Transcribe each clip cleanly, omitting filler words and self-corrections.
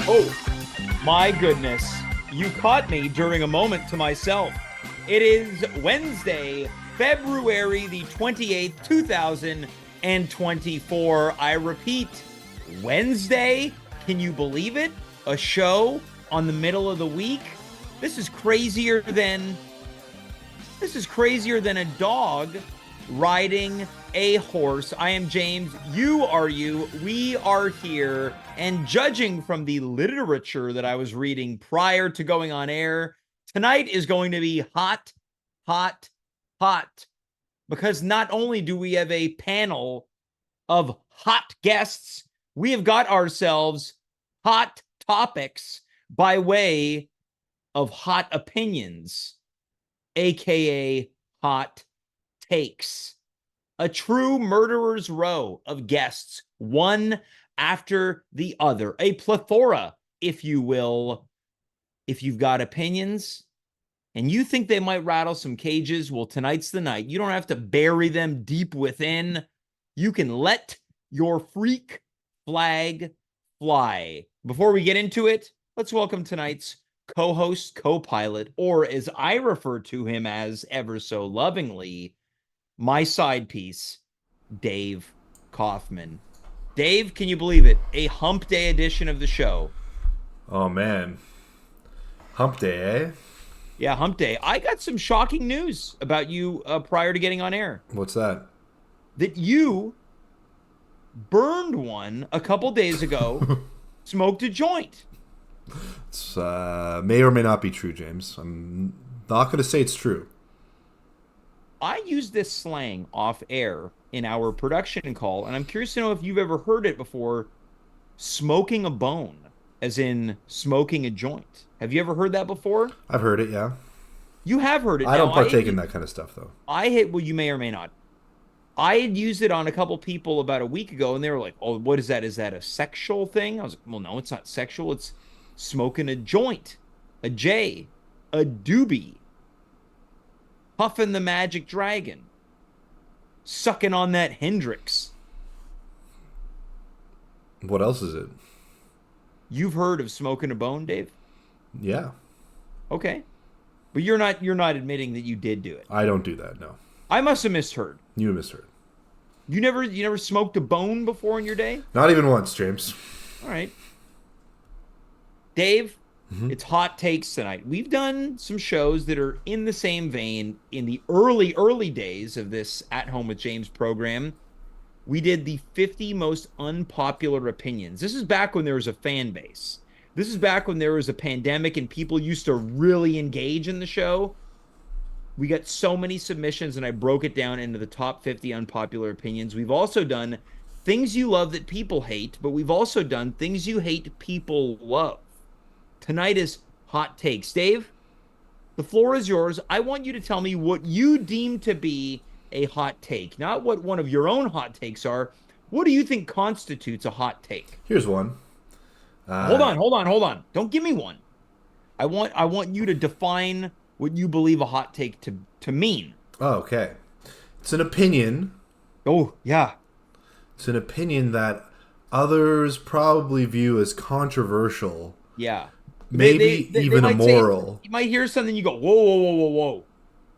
Oh, my goodness. You caught me during a moment to myself. It is Wednesday, February the 28th, 2024. I repeat, Wednesday. Can you believe it? A show on the middle of the week? This is crazier than a dog riding a horse. I am James. You are you. We are here. And judging from the literature that I was reading prior to going on air, tonight is going to be hot, hot, hot. Because not only do we have a panel of hot guests, we have got ourselves hot topics by way of hot opinions, aka hot takes. A true murderer's row of guests, one after the other. A plethora, if you will. If you've got opinions and you think they might rattle some cages, well, tonight's the night. You don't have to bury them deep within. You can let your freak flag fly. Before we get into it, let's welcome tonight's co-host, co-pilot, or as I refer to him as ever so lovingly, my side piece, Dave Kaufman. Dave, can you believe it? A hump day edition of the show. Oh man, hump day, eh? Yeah, hump day. I got some shocking news about you prior to getting on air. What's that? That you burned one a couple days ago, smoked a joint. It's may or may not be true, James. I'm not going to say it's true. I use this slang off air in our production call, and I'm curious to know if you've ever heard it before. Smoking a bone, as in smoking a joint. Have you ever heard that before? I've heard it, yeah. You have heard it. I Now, don't partake in that kind of stuff, though. well, you may or may not. I had used it on a couple people about a week ago, and they were like, "Oh, what is that? Is that a sexual thing?" I was like, "Well, no, it's not sexual. It's smoking a joint, a J, a doobie, puffing the magic dragon, sucking on that Hendrix." What else is it? You've heard of smoking a bone, Dave? Yeah, Okay, but you're not admitting that you did do it. I don't do that. No, I must have misheard. you misheard. You never smoked a bone before in your day? Not even once, James. All right. Dave, Mm-hmm. it's hot takes tonight. We've done some shows that are in the same vein in the early days of this At Home with James program. We did the 50 most unpopular opinions. This is back when there was a fan base. This is back when there was a pandemic and people used to really engage in the show. We got so many submissions, and I broke it down into the top 50 unpopular opinions. We've also done things you love that people hate, but we've also done things you hate people love. Tonight is hot takes. Dave, the floor is yours. I want you to tell me what you deem to be a hot take, not what one of your own hot takes are. What do you think constitutes a hot take? Here's one. Hold Uh, on, hold on, hold on. Don't give me one. I want you to define what you believe a hot take to mean. oh, okay. It's an opinion. Oh, yeah. It's an opinion that others probably view as controversial, Yeah. maybe They even might say, immoral. you might hear something, you go, whoa, whoa, whoa, whoa, whoa.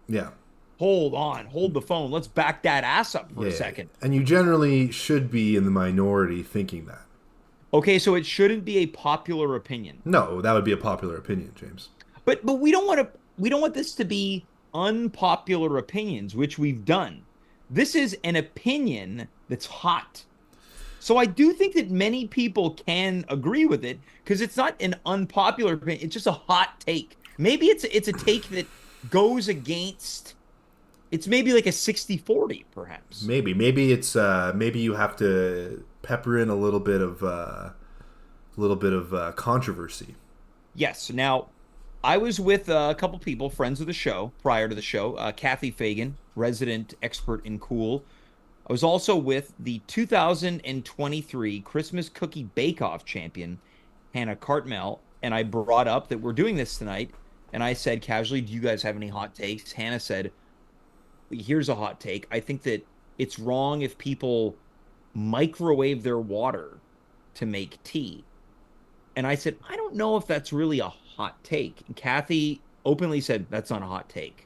Yeah. Hold on, hold the phone. Let's back that ass up for a Yeah, second. and you generally should be in the minority thinking that. Okay, so it shouldn't be a popular opinion. No, that would be a popular opinion, James. But we don't want this to be unpopular opinions, which we've done. This is an opinion that's hot. So I do think that many people can agree with it because it's not an unpopular opinion, it's just a hot take. Maybe it's a take that goes against, it's maybe like a 60-40, perhaps. Maybe it's maybe you have to pepper in a little bit of controversy. Yes. Now, I was with a couple people, friends of the show, prior to the show. Kathy Fagan, resident expert in cool. I was also with the 2023 Christmas Cookie Bake Off champion, Hannah Cartmel, and I brought up that we're doing this tonight. And I said casually, "Do you guys have any hot takes?" Hannah said, "Here's a hot take. I think that it's wrong if people microwave their water to make tea." And I said, I don't know if that's really a hot take. And Kathy openly said, that's not a hot take.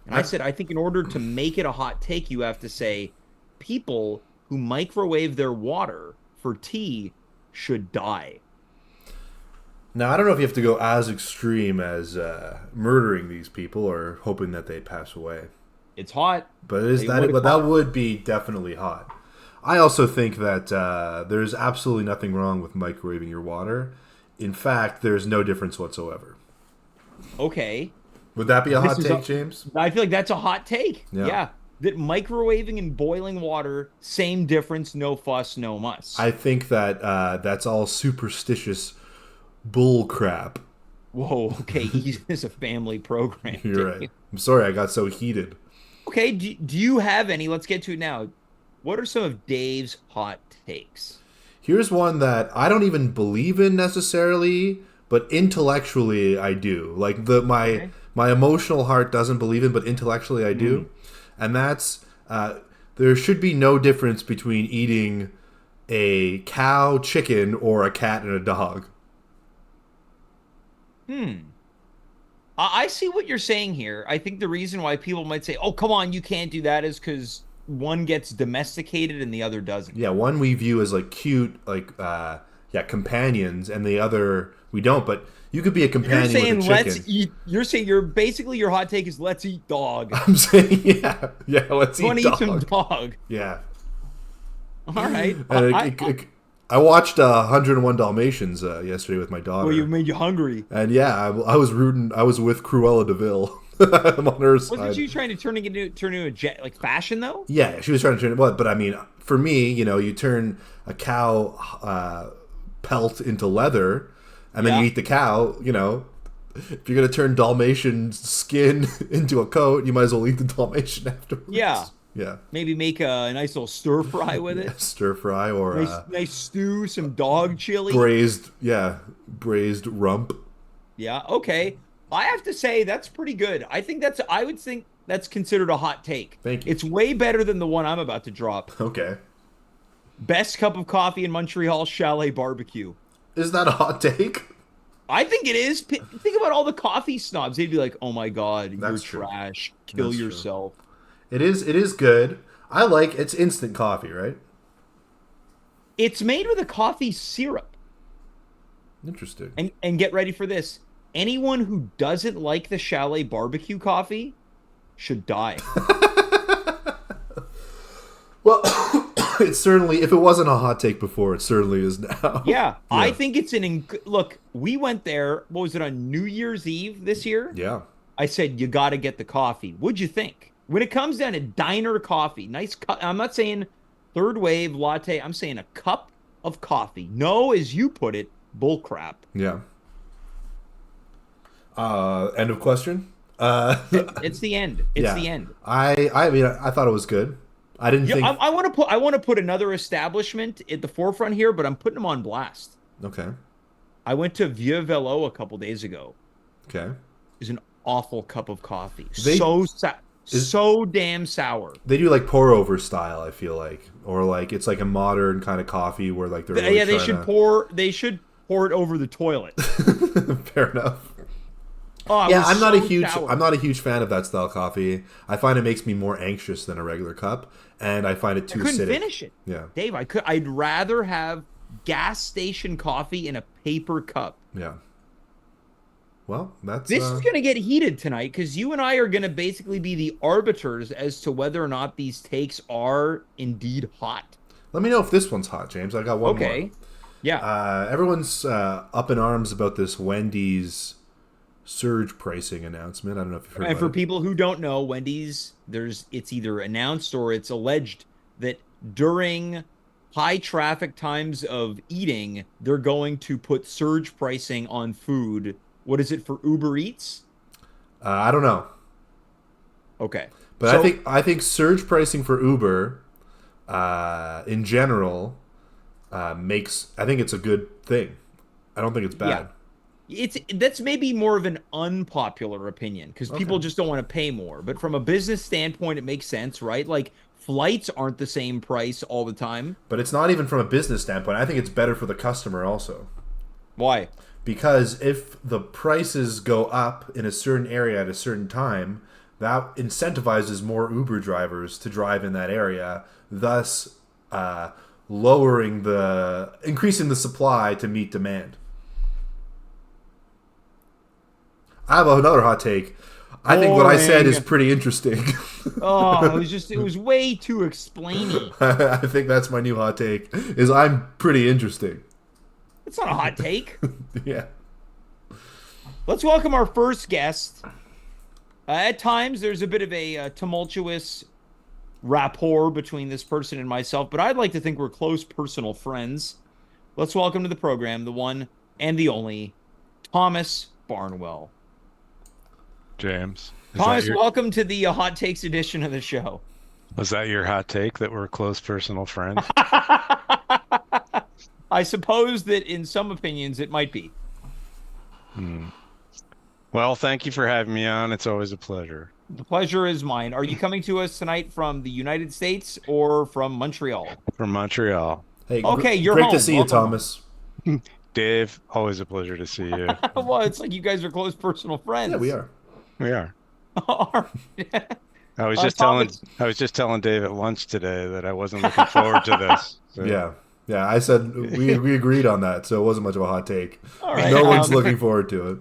And I I, said, I think in order to make it a hot take, you have to say people who microwave their water for tea should die. Now, I don't know if you have to go as extreme as murdering these people or hoping that they pass away. It's hot. But it is Tell you what, that. it's But that hot. would be definitely hot. I also think that there's absolutely nothing wrong with microwaving your water. In fact, there's no difference whatsoever. Okay. Would that be a This hot is take, James? I feel like that's a hot take. Yeah. Yeah. That microwaving and boiling water, same difference, no fuss, no muss. I think that that's all superstitious bull crap. Whoa, okay, easy as a family program. You're right. I'm sorry I got so heated. Okay, do you have any? Let's get to it now. What are some of Dave's hot takes? Here's one that I don't even believe in necessarily, but intellectually I do. Like Okay. my emotional heart doesn't believe in, but intellectually I do. And that's there should be no difference between eating a cow, chicken, or a cat and a dog. I see what you're saying here. I think the reason why people might say, "Oh, come on, you can't do that," is because one gets domesticated and the other doesn't. Yeah, one we view as like cute, like yeah, companions, and the other we don't. But you could be a You're companion saying with a let's chicken. eat. You're saying you're basically your hot take is let's eat dog. I'm saying yeah, let's I want eat to eat some dog. dog. Yeah, All right. and I watched 101 Dalmatians yesterday with my daughter, Well, you made you hungry. and yeah, I was rooting. I was with Cruella Deville. I'm on her Wasn't side. you trying to turn into a jet like fashion though? Yeah, she was trying to turn it. But I mean, for me, you turn a cow pelt into leather, and then Yeah. you eat the cow. If you're gonna turn Dalmatian skin into a coat, you might as well eat the Dalmatian afterwards. Yeah. Yeah. Maybe make a nice little stir fry with it. Stir fry or Nice stew, some dog chili. braised rump. Yeah, okay. I have to say that's pretty good. I would think that's considered a hot take. Thank you. It's way better than the one I'm about to drop. Okay. Best cup of coffee in Montreal Chalet barbecue. Is that a hot take? I think it is. Think about all the coffee snobs. They'd be like, "Oh my god, you're That's true. trash. Kill That's true. yourself." It is. It is good. It's instant coffee, right? It's made with a coffee syrup. Interesting. And get ready for this. Anyone who doesn't like the Chalet barbecue coffee should die. Well, it's certainly, if it wasn't a hot take before, it certainly is now. Yeah, I think it's look, we went there, what was it, on New Year's Eve this year? Yeah. I said, you got to get the coffee. What'd you think? When it comes down to diner coffee, nice cup. I'm not saying third wave latte. I'm saying a cup of coffee. No, as you put it, bull crap. Yeah. End of question. It's the end. It's Yeah. the end. I mean, I thought it was good. I didn't Yeah, think. I want to put another establishment at the forefront here, but I'm putting them on blast. Okay. I went to Vieux Velo a couple days ago. Okay. It was an awful cup of coffee. They- So damn sour. They do like pour over style, I feel like, or like it's like a modern kind of coffee where like they're really Yeah, they trying should pour it over the toilet. to... Fair enough. Oh, it Yeah, was I'm not a so huge sour. I'm not a huge fan of that style of coffee. I find it makes me more anxious than a regular cup, and I find it too I couldn't acidic. finish it. Yeah. Dave, I'd rather have gas station coffee in a paper cup. Yeah. Well, that's This is going to get heated tonight because you and I are going to basically be the arbiters as to whether or not these takes are indeed hot. Let me know if this one's hot, James. I got one more. Okay. Yeah. Everyone's up in arms about this Wendy's surge pricing announcement. I don't know if you've heard And about for it. people who don't know, Wendy's, it's either announced or it's alleged that during high traffic times of eating, they're going to put surge pricing on food. What is it for Uber Eats? I don't know. Okay. But So- I think surge pricing for Uber, in general, I think it's a good thing. I don't think it's bad. That's maybe more of an unpopular opinion because people just don't want to pay more. But from a business standpoint, it makes sense, right? Like flights aren't the same price all the time. But it's not even from a business standpoint. I think it's better for the customer also. Why? Because if the prices go up in a certain area at a certain time, that incentivizes more Uber drivers to drive in that area, thus increasing the supply to meet demand. I have another hot take. I think what I said is Boring. pretty interesting. Oh, it was way too explainy. I think that's my new hot take. Is I'm pretty interesting. It's not a hot take. Yeah. Let's welcome our first guest. At times, there's a bit of a tumultuous rapport between this person and myself, but I'd like to think we're close personal friends. Let's welcome to the program the one and the only Thomas Barnwell. James, Thomas, welcome to the Hot Takes edition of the show. was that your hot take that we're close personal friends? I suppose that in some opinions it might be. Well, thank you for having me on. It's always a pleasure. The pleasure is mine. Are you coming to us tonight from the United States or from Montreal? From Montreal. Hey, Okay, you're great home. to see you, Welcome. Thomas. Dave, always a pleasure to see you. Well, it's like you guys are close personal friends. Yeah, we are. We are. All right. I was Thomas- just telling Dave at lunch today that I wasn't looking forward to this. So. Yeah. Yeah, I said we agreed on that, so it wasn't much of a hot take. All right. No one's looking forward to it.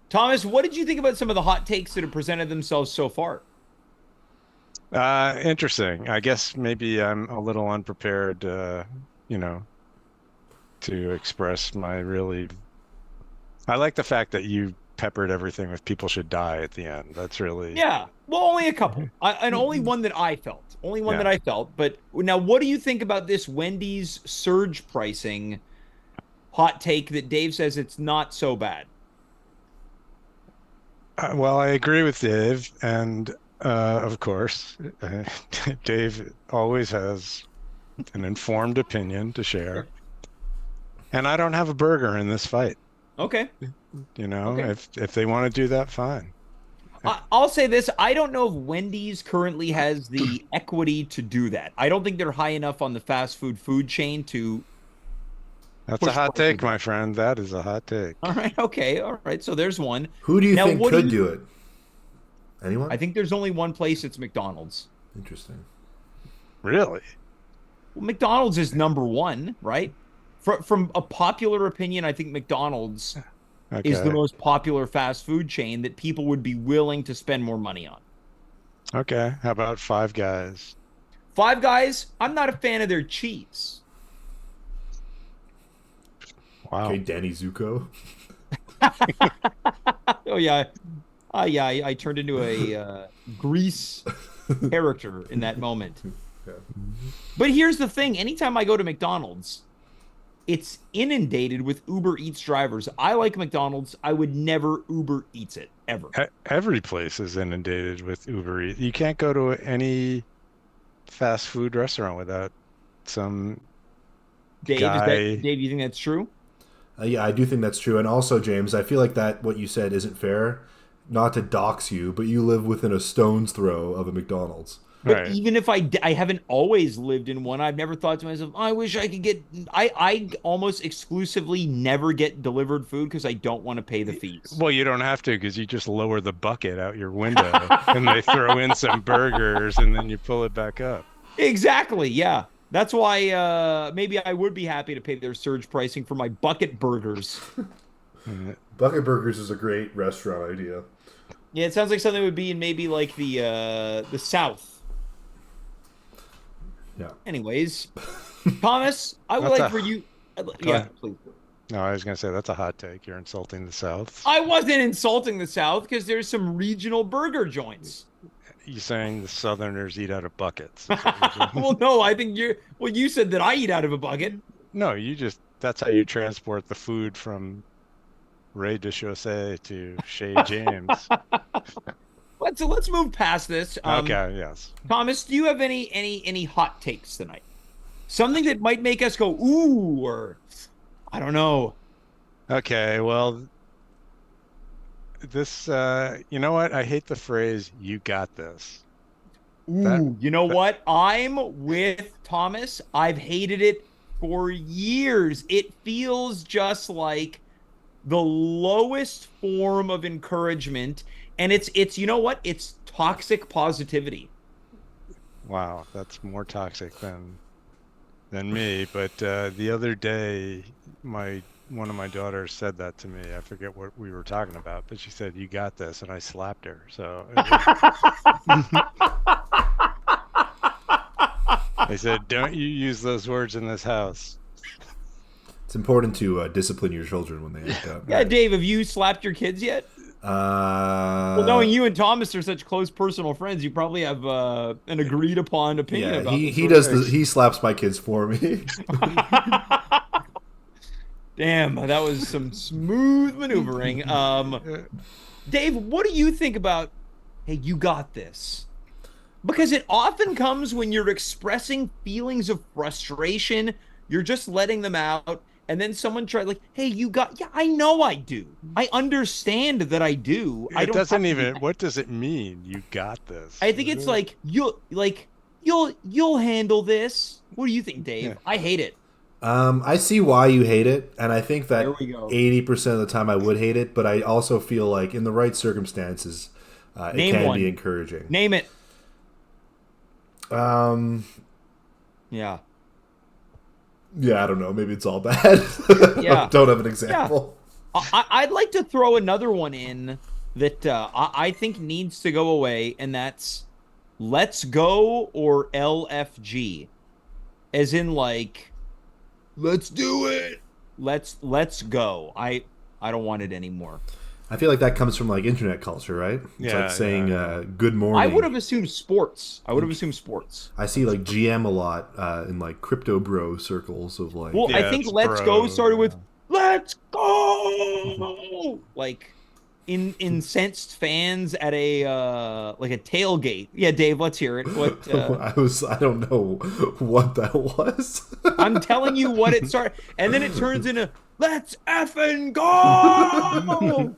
Thomas, what did you think about some of the hot takes that have presented themselves so far? Interesting. I guess maybe I'm a little unprepared, to express my really. I like the fact that you peppered everything with "people should die" at the end. That's really. Yeah. Well, only a couple. And only one that I felt. Only one that I felt. But now, what do you think about this Wendy's surge pricing hot take that Dave says it's not so bad? Well, I agree with Dave, and of course, Dave always has an informed opinion to share. And I don't have a burger in this fight. Okay. Okay. If they want to do that, fine. I'll say this. I don't know if Wendy's currently has the equity to do that. I don't think they're high enough on the fast food chain to. That's a hot take, my friend. That is a hot take. All right. Okay. All right. So there's one. Who do you Now, think what could do it? Anyone? I think there's only one place. It's McDonald's. Interesting. Really? Well, McDonald's is number one, right? From a popular opinion, I think McDonald's is the most popular fast food chain that people would be willing to spend more money on. Okay. How about Five Guys? Five Guys, I'm not a fan of their cheese. Wow. Okay, Danny Zuko. Oh yeah, I turned into a Grease character in that moment. Yeah. But here's the thing: anytime I go to McDonald's, it's inundated with Uber Eats drivers. I like McDonald's. I would never Uber Eats it ever. Every place is inundated with Uber Eats. You can't go to any fast food restaurant without some guy. Dave, you think that's true? Yeah, I do think that's true. And also, James, I feel like that what you said isn't fair. Not to dox you, but you live within a stone's throw of a McDonald's. But Right. even if I haven't always lived in one, I've never thought to myself, I wish I could get. I almost exclusively never get delivered food because I don't want to pay the fees. Well, you don't have to because you just lower the bucket out your window and they throw in some burgers and then you pull it back up. Exactly. Yeah. That's why maybe I would be happy to pay their surge pricing for my bucket burgers. Bucket Burgers is a great restaurant idea. Yeah, it sounds like something would be in maybe like the South. Yeah. Anyways, Thomas, I would That's like a- for you. Go Yeah, ahead. please. No, I was going to say that's a hot take. You're insulting the South. I wasn't insulting the South because there's some regional burger joints. You saying the Southerners eat out of buckets? Is what you're saying. Well, no, I think you said that I eat out of a bucket. No, that's how you transport the food from Ray de Chaussee to Chez James. Let's move past this. Okay, yes. Thomas, do you have any hot takes tonight? Something that might make us go ooh, or I don't know. Okay, well, this, you know what? I hate the phrase, you got this. Ooh, you know what? I'm with Thomas. I've hated it for years. It feels just like the lowest form of encouragement, and it's you know what? It's toxic positivity. Wow, that's more toxic than me. But the other day, my one of my daughters said that to me. I forget what we were talking about, but she said, "You got this," and I slapped her. So I said, "Don't you use those words in this house." It's important to discipline your children when they act up. Yeah, Dave, have you slapped your kids yet? Well, knowing you and Thomas are such close personal friends, you probably have an agreed upon opinion yeah, about this. he slaps my kids for me. Damn, that was some smooth maneuvering. Dave, what do you think about, hey, you got this? Because it often comes when you're expressing feelings of frustration, you're just letting them out, and then someone tries, like, hey, you got, yeah, I know I do. I understand that I do. I It don't doesn't have to even, be. what does it mean? You got this. I think it's like you'll handle this. What do you think, Dave? Yeah. I hate it. I see why you hate it, and I think that There we go. 80% of the time I would hate it, but I also feel like in the right circumstances, it Name can one. be encouraging. Name it. Um, Yeah. yeah, I don't know. Maybe it's all bad. Yeah. Don't have an example. I'd like to throw another one in that I think needs to go away, and that's let's go or LFG. As in like, let's do it. Let's go. I don't want it anymore. I feel like that comes from like internet culture, right? It's Yeah, like saying yeah. good morning. I would have assumed sports. I see like GM a lot in like crypto bro circles of like. Well, Yeah, I think it's let's bro, go started with yeah. let's go. Like incensed fans at a like a tailgate. Yeah, Dave, let's hear it. What I don't know what that was. I'm telling you what it started, and then it turns into let's effing go.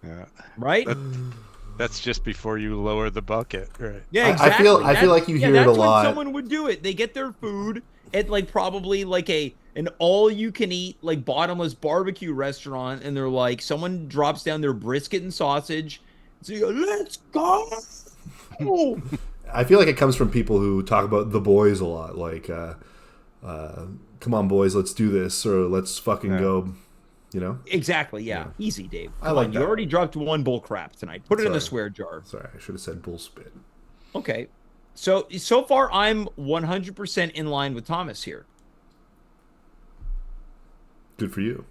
Yeah. Right? That's just before you lower the bucket, right? Yeah, I exactly. feel like you hear it a that's lot. when someone would do it. They get their food at like probably like an all you can eat like bottomless barbecue restaurant, and they're like someone drops down their brisket and sausage. So you go, let's go. I feel like it comes from people who talk about the boys a lot, like come on boys, let's do this, or let's fucking go, you know? Exactly, yeah. Easy, Dave. I Come like on, that. you already dropped one bull crap tonight. Put it in the Sorry. swear jar. Sorry, I should have said bull spit. Okay. So far I'm 100% in line with Thomas here. Good for you.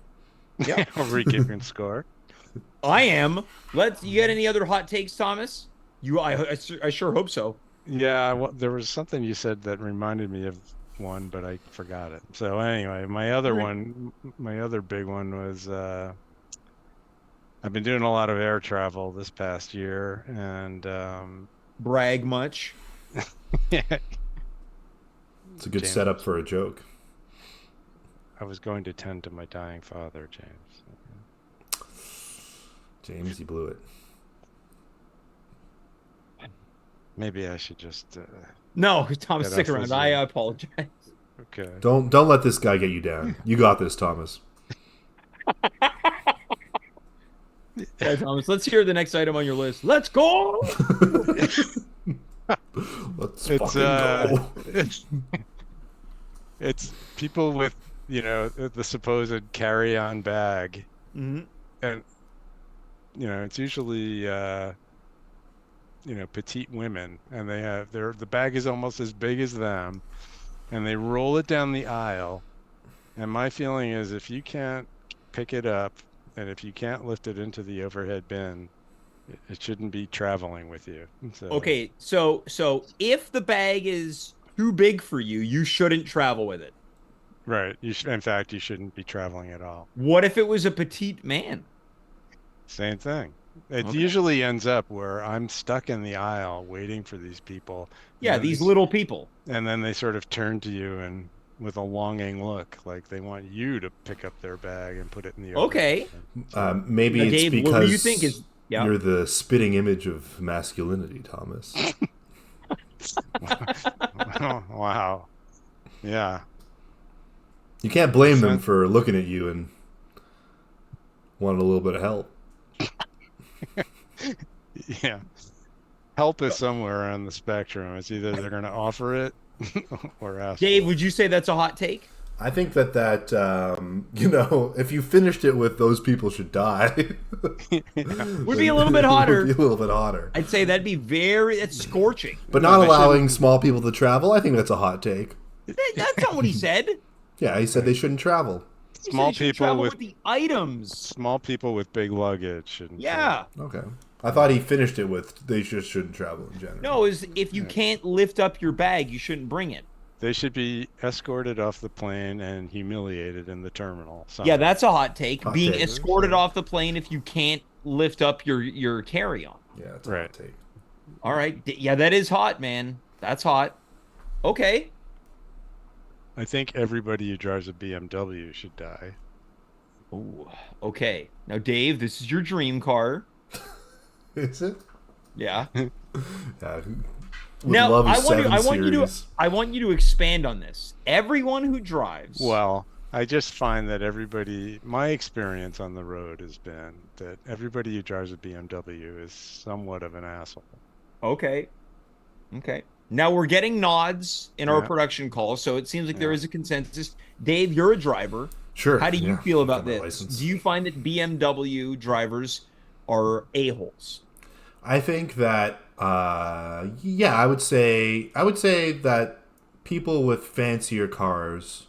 Yeah. Are we keeping score? I am. You got any other hot takes, Thomas? I sure hope so. Yeah, there was something you said that reminded me of one, but I forgot it. So anyway, my other big one was I've been doing a lot of air travel this past year, and Brag much. yeah, It's a good James. setup for a joke. I was going to tend to my dying father, James. James, you blew it. Maybe I should just No, Thomas, Get stick off around. his I way. apologize. okay. Don't let this guy get you down. You got this, Thomas. Yeah, Thomas, let's hear the next item on your list. Let's go. Let's It's fucking go. it's people with the supposed carry-on bag, Mhm. and it's usually petite women, and the bag is almost as big as them, and they roll it down the aisle. And my feeling is if you can't pick it up and if you can't lift it into the overhead bin, it shouldn't be traveling with you. So, Okay, so if the bag is too big for you, you shouldn't travel with it. right. In fact, you shouldn't be traveling at all. What if it was a petite man? Same thing. It Okay. usually ends up where I'm stuck in the aisle waiting for these people. Yeah, and then these little people. And then they sort of turn to you and with a longing look, like they want you to pick up their bag and put it in the Okay. overhead. Maybe Now, it's Dave, because what do you think is? Yeah. you're the spitting image of masculinity, Thomas. Oh, wow. Yeah. You can't blame them Sen- for looking at you and wanting a little bit of help. yeah. Help is somewhere on the spectrum. It's either they're going to offer it or ask Dave, for would you say that's a hot take? I think if you finished it with those people should die, it. Yeah. Would be a little bit it would hotter. be a little bit hotter. I'd say that'd be that's scorching. But not they allowing shouldn't- small people to travel, I think that's a hot take. That's not what he said. Yeah, he said they shouldn't travel. He said Small you should people travel with with the items. small people with big luggage shouldn't. Yeah. Okay. I thought he finished it with they just shouldn't travel in general. No, is if you can't lift up your bag, you shouldn't bring it. They should be escorted off the plane and humiliated in the terminal. Yeah, that's a hot take. Hot Being take. escorted off the plane if you can't lift up your carry-on. Yeah, it's a Right. hot take. All right. Yeah, that is hot, man. That's hot. Okay. I think everybody who drives a BMW should die. Ooh, okay. Now, Dave, this is your dream car. Is it? Yeah. Yeah. Now, I want you to series. I want you to expand on this. Everyone who drives. Well, I just find that my experience on the road has been that everybody who drives a BMW is somewhat of an asshole. Okay. Okay. Now we're getting nods in our Yeah. production call, so it seems like there Yeah. is a consensus. Dave, you're a driver. Sure. How do you yeah. feel about Got my this? license. Do you find that BMW drivers are a-holes? I think that yeah, I would say that people with fancier cars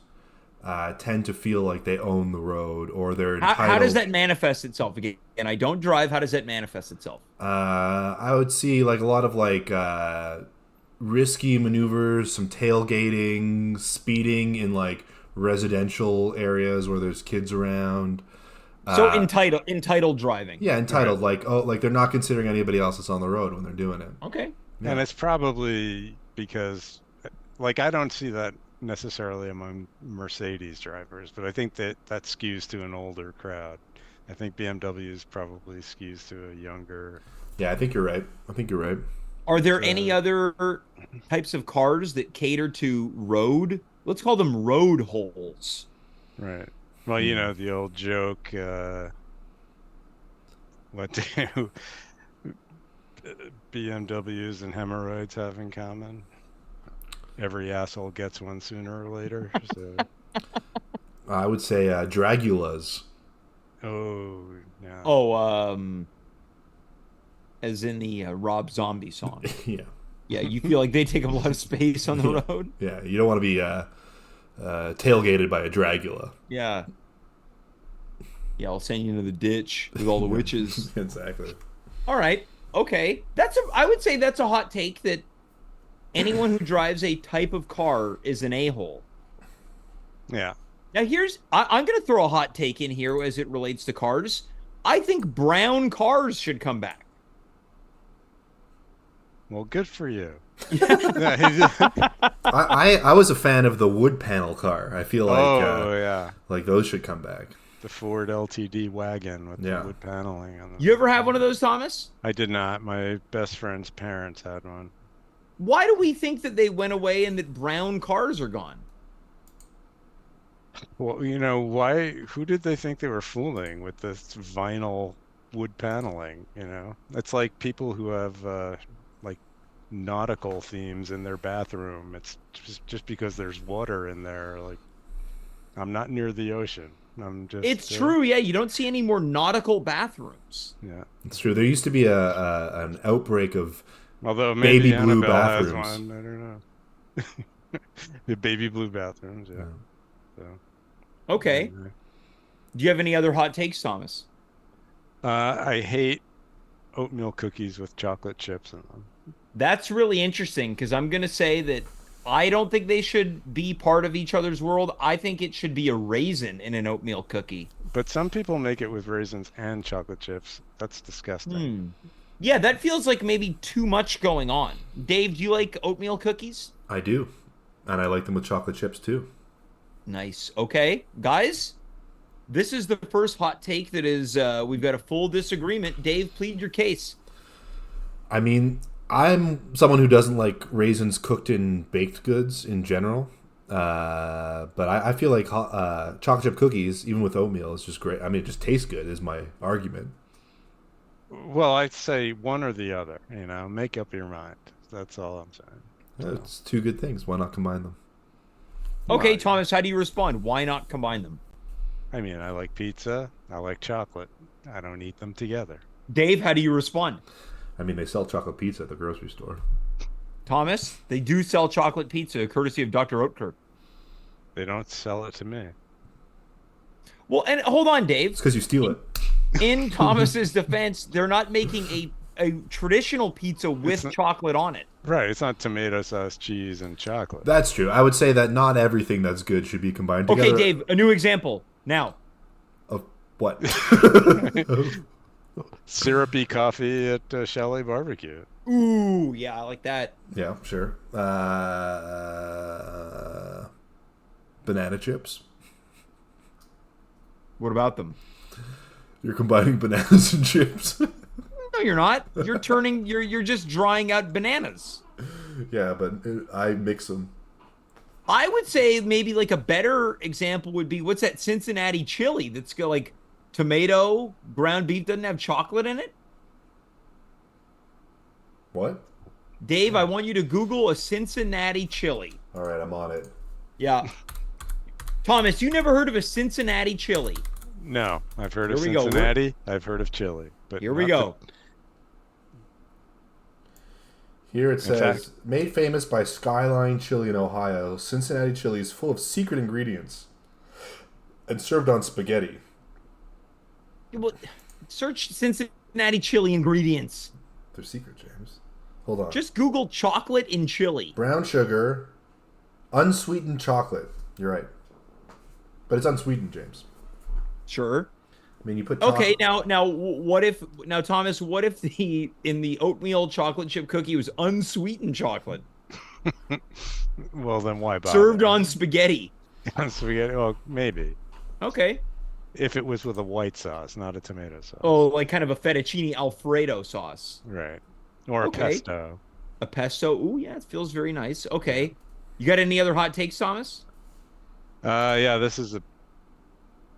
tend to feel like they own the road or they're entitled. How does that manifest itself? Again, and I don't drive. How does that manifest itself? I would see like a lot of like risky maneuvers, some tailgating, speeding in like residential areas where there's kids around. So entitled driving. Yeah, entitled. Like like they're not considering anybody else that's on the road when they're doing it. Okay. Yeah. And it's probably because, like, I don't see that necessarily among Mercedes drivers, but I think that skews to an older crowd. I think BMWs probably skews to a younger. Yeah, I think you're right. Are there any other types of cars that cater to road? Let's call them road holes. Right. Well, you know, the old joke, what do BMWs and hemorrhoids have in common? Every asshole gets one sooner or later. So, I would say Dragulas. oh, yeah. Oh, as in the Rob Zombie song. Yeah. Yeah, you feel like they take up a lot of space on the road. Yeah, you don't want to be tailgated by a Dragula. Yeah. Yeah, I'll send you into the ditch with all the witches. Exactly. All right. Okay. I would say that's a hot take that anyone who drives a type of car is an a-hole. Yeah. Now I'm going to throw a hot take in here as it relates to cars. I think brown cars should come back. Well, good for you. I was a fan of the wood panel car. I feel like yeah. like those should come back. The Ford LTD wagon with Yeah. the wood paneling on the You ever have one of those, Thomas? I did not. My best friend's parents had one. Why do we think that they went away and that brown cars are gone? Well, you know, why? Who did they think they were fooling with this vinyl wood paneling? You know, it's like people who have like nautical themes in their bathroom. It's just because there's water in there. Like, I'm not near the ocean. I'm just. It's true, yeah. You don't see any more nautical bathrooms. Yeah. It's true. There used to be an outbreak of Although maybe baby blue Annabelle has bathrooms. one. I don't know. The baby blue bathrooms. Yeah. So. Okay. anyway. Do you have any other hot takes, Thomas? I hate oatmeal cookies with chocolate chips in them. That's really interesting because I'm going to say that I don't think they should be part of each other's world. I think it should be a raisin in an oatmeal cookie. But some people make it with raisins and chocolate chips. That's disgusting. Yeah, that feels like maybe too much going on. Dave, do you like oatmeal cookies? I do, and I like them with chocolate chips too. Nice. Okay, guys, this is the first hot take that is we've got a full disagreement. Dave, plead your case. I mean, I'm someone who doesn't like raisins cooked in baked goods in general. But I feel like chocolate chip cookies, even with oatmeal, is just great. I mean, it just tastes good. Is my argument. Well, I'd say one or the other. Make up your mind. That's all I'm saying. Yeah, So, it's two good things. Why not combine them? Okay, well, Thomas, how do you respond? Why not combine them? I mean, I like pizza. I like chocolate. I don't eat them together. Dave, how do you respond? I mean, they sell chocolate pizza at the grocery store. Thomas, they do sell chocolate pizza courtesy of Dr. Oetker. They don't sell it to me. Well, and hold on, It's Dave. because you steal it. In Thomas's defense, they're not making a traditional pizza with not- chocolate on it. Right. It's not tomato sauce, cheese, and chocolate. That's true. I would say that not everything that's good should be combined together. Okay, Dave, a new example now. Of what? Syrupy coffee at Chalet Barbecue. Ooh, yeah, I like that. Yeah, sure. Banana chips. What about them? You're combining bananas and chips. No, you're not. You're just drying out bananas. Yeah, but I mix them. I would say maybe like a better example would be what's that Cincinnati chili that's got like tomato, ground beef doesn't have chocolate in it? What? Dave, I want you to Google a Cincinnati chili. All right, I'm on it. Yeah. Thomas, you never heard of a Cincinnati chili? No, I've heard of Here we go. Cincinnati. I've heard of chili. But Here we not go. Here it says, fact- made famous by Skyline Chili in Ohio, Cincinnati chili is full of secret ingredients and served on spaghetti. Well, search Cincinnati chili ingredients. They're secret, James. Hold on. Just Google chocolate in chili. Brown sugar, unsweetened chocolate. You're right. But it's unsweetened, James. Sure. I mean, you put Okay, chocolate- now Thomas, what if in the oatmeal chocolate chip cookie was unsweetened chocolate Well, then why bother? served on spaghetti? on spaghetti. Well, maybe Okay. if it was with a white sauce, not a tomato sauce. Oh, like kind of a fettuccine alfredo sauce. Right. Or Okay. a pesto. A pesto. Ooh, yeah, it feels very nice. Okay. You got any other hot takes, Thomas? Yeah, this is a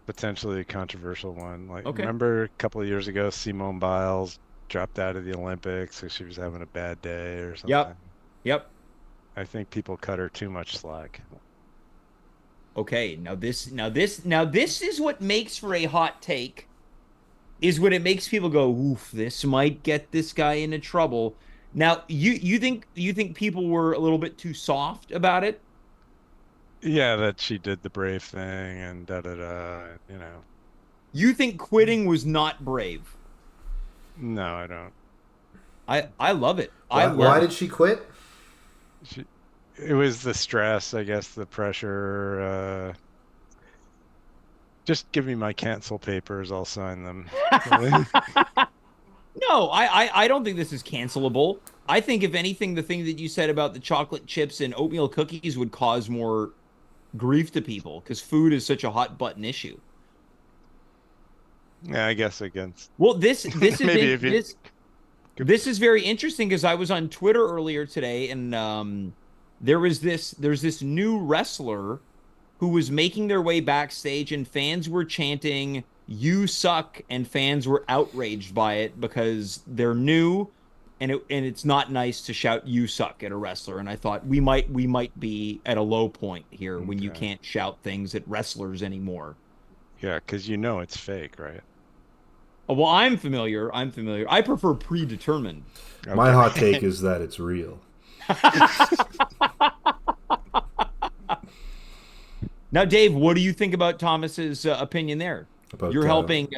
potentially controversial one. Like, Okay. remember a couple of years ago, Simone Biles dropped out of the Olympics because she was having a bad day or something. Yep. I think people cut her too much slack. Okay. Now this is what makes for a hot take. Is when it makes people go, oof, this might get this guy into trouble. Now, you think people were a little bit too soft about it? Yeah, that she did the brave thing and da da da. You think quitting was not brave? No, I don't. I love it. Why did she quit? It was the stress, I guess, the pressure. Just give me my cancel papers, I'll sign them. No, I don't think this is cancelable. I think if anything, the thing that you said about the chocolate chips and oatmeal cookies would cause more grief to people because food is such a hot button issue. Yeah, I guess against. Well, this is Maybe if you- this is very interesting because I was on Twitter earlier today and there's this new wrestler who was making their way backstage and fans were chanting "You suck" and fans were outraged by it because they're new and it's not nice to shout "You suck" at a wrestler. And I thought we might be at a low point here when you Okay. can't shout things at wrestlers anymore. Yeah, because you know it's fake, right? Oh, well, I'm familiar. I prefer predetermined. My hot take is that it's real. Now, Dave, what do you think about Thomas's opinion there? About, You're helping.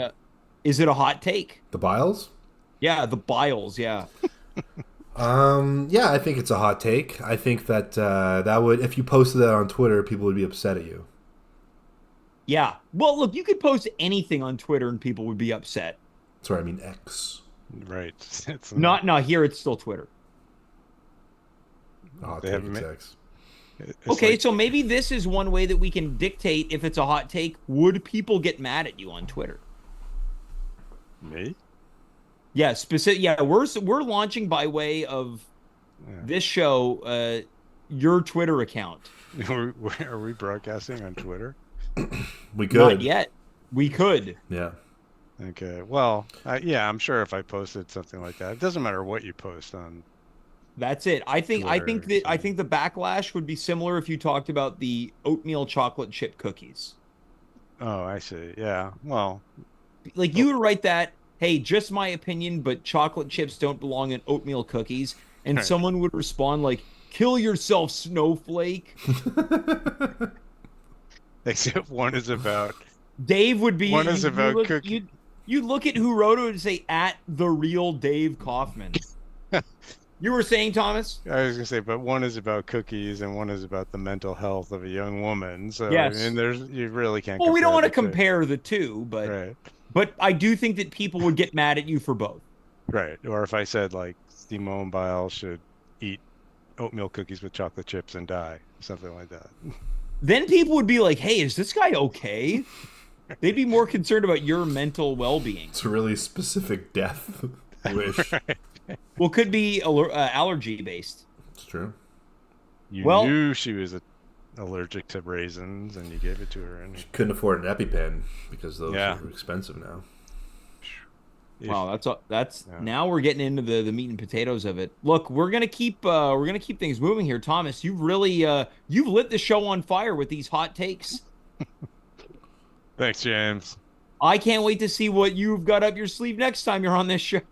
Is it a hot take? The Biles? Yeah, the Biles. Yeah. Yeah, I think it's a hot take. I think that that would, if you posted that on Twitter, people would be upset at you. Yeah. Well, look, you could post anything on Twitter and people would be upset. Sorry, I mean X. Right. It's Not here. It's still Twitter. A hot They take haven't is ma- X. it's Okay, like- so maybe this is one way that we can dictate if it's a hot take. Would people get mad at you on Twitter? Me? Yeah, specific. Yeah, we're launching by way of Yeah. this show. your Twitter account. Are we broadcasting on Twitter? We Not could. yet. We could. Yeah. Okay. Well, yeah, I'm sure if I posted something like that, it doesn't matter what you post on That's it. Twitter. I think the backlash would be similar if you talked about the oatmeal chocolate chip cookies. Oh, I see. Yeah. Well, Like oh, you would write that, hey, just my opinion, but chocolate chips don't belong in oatmeal cookies. And right. someone would respond like, kill yourself, snowflake. Except Dave would be one is about cookie. you look at who wrote it and say at the real Dave Kaufman. You were saying, Thomas? I was gonna say, but one is about cookies and one is about the mental health of a young woman. So I mean, Yes. you really can't Well, we don't compare want to the two. compare the two, Right. but I do think that people would get mad at you for both. Right. Or if I said like Simone Biles should eat oatmeal cookies with chocolate chips and die, something like that. Then people would be like, "Hey, is this guy okay?" They'd be more concerned about your mental well-being. It's a really specific death wish. Right. Well, could be allergy based. It's true. You Well, knew she was allergic to raisins and you gave it to her. And Couldn't afford an EpiPen because those yeah. are expensive now. wow, that's Yeah. now we're getting into the meat and potatoes of it. Look, we're gonna keep things moving here, Thomas. You've really you've lit the show on fire with these hot takes. Thanks, James. I can't wait to see what you've got up your sleeve next time you're on this show.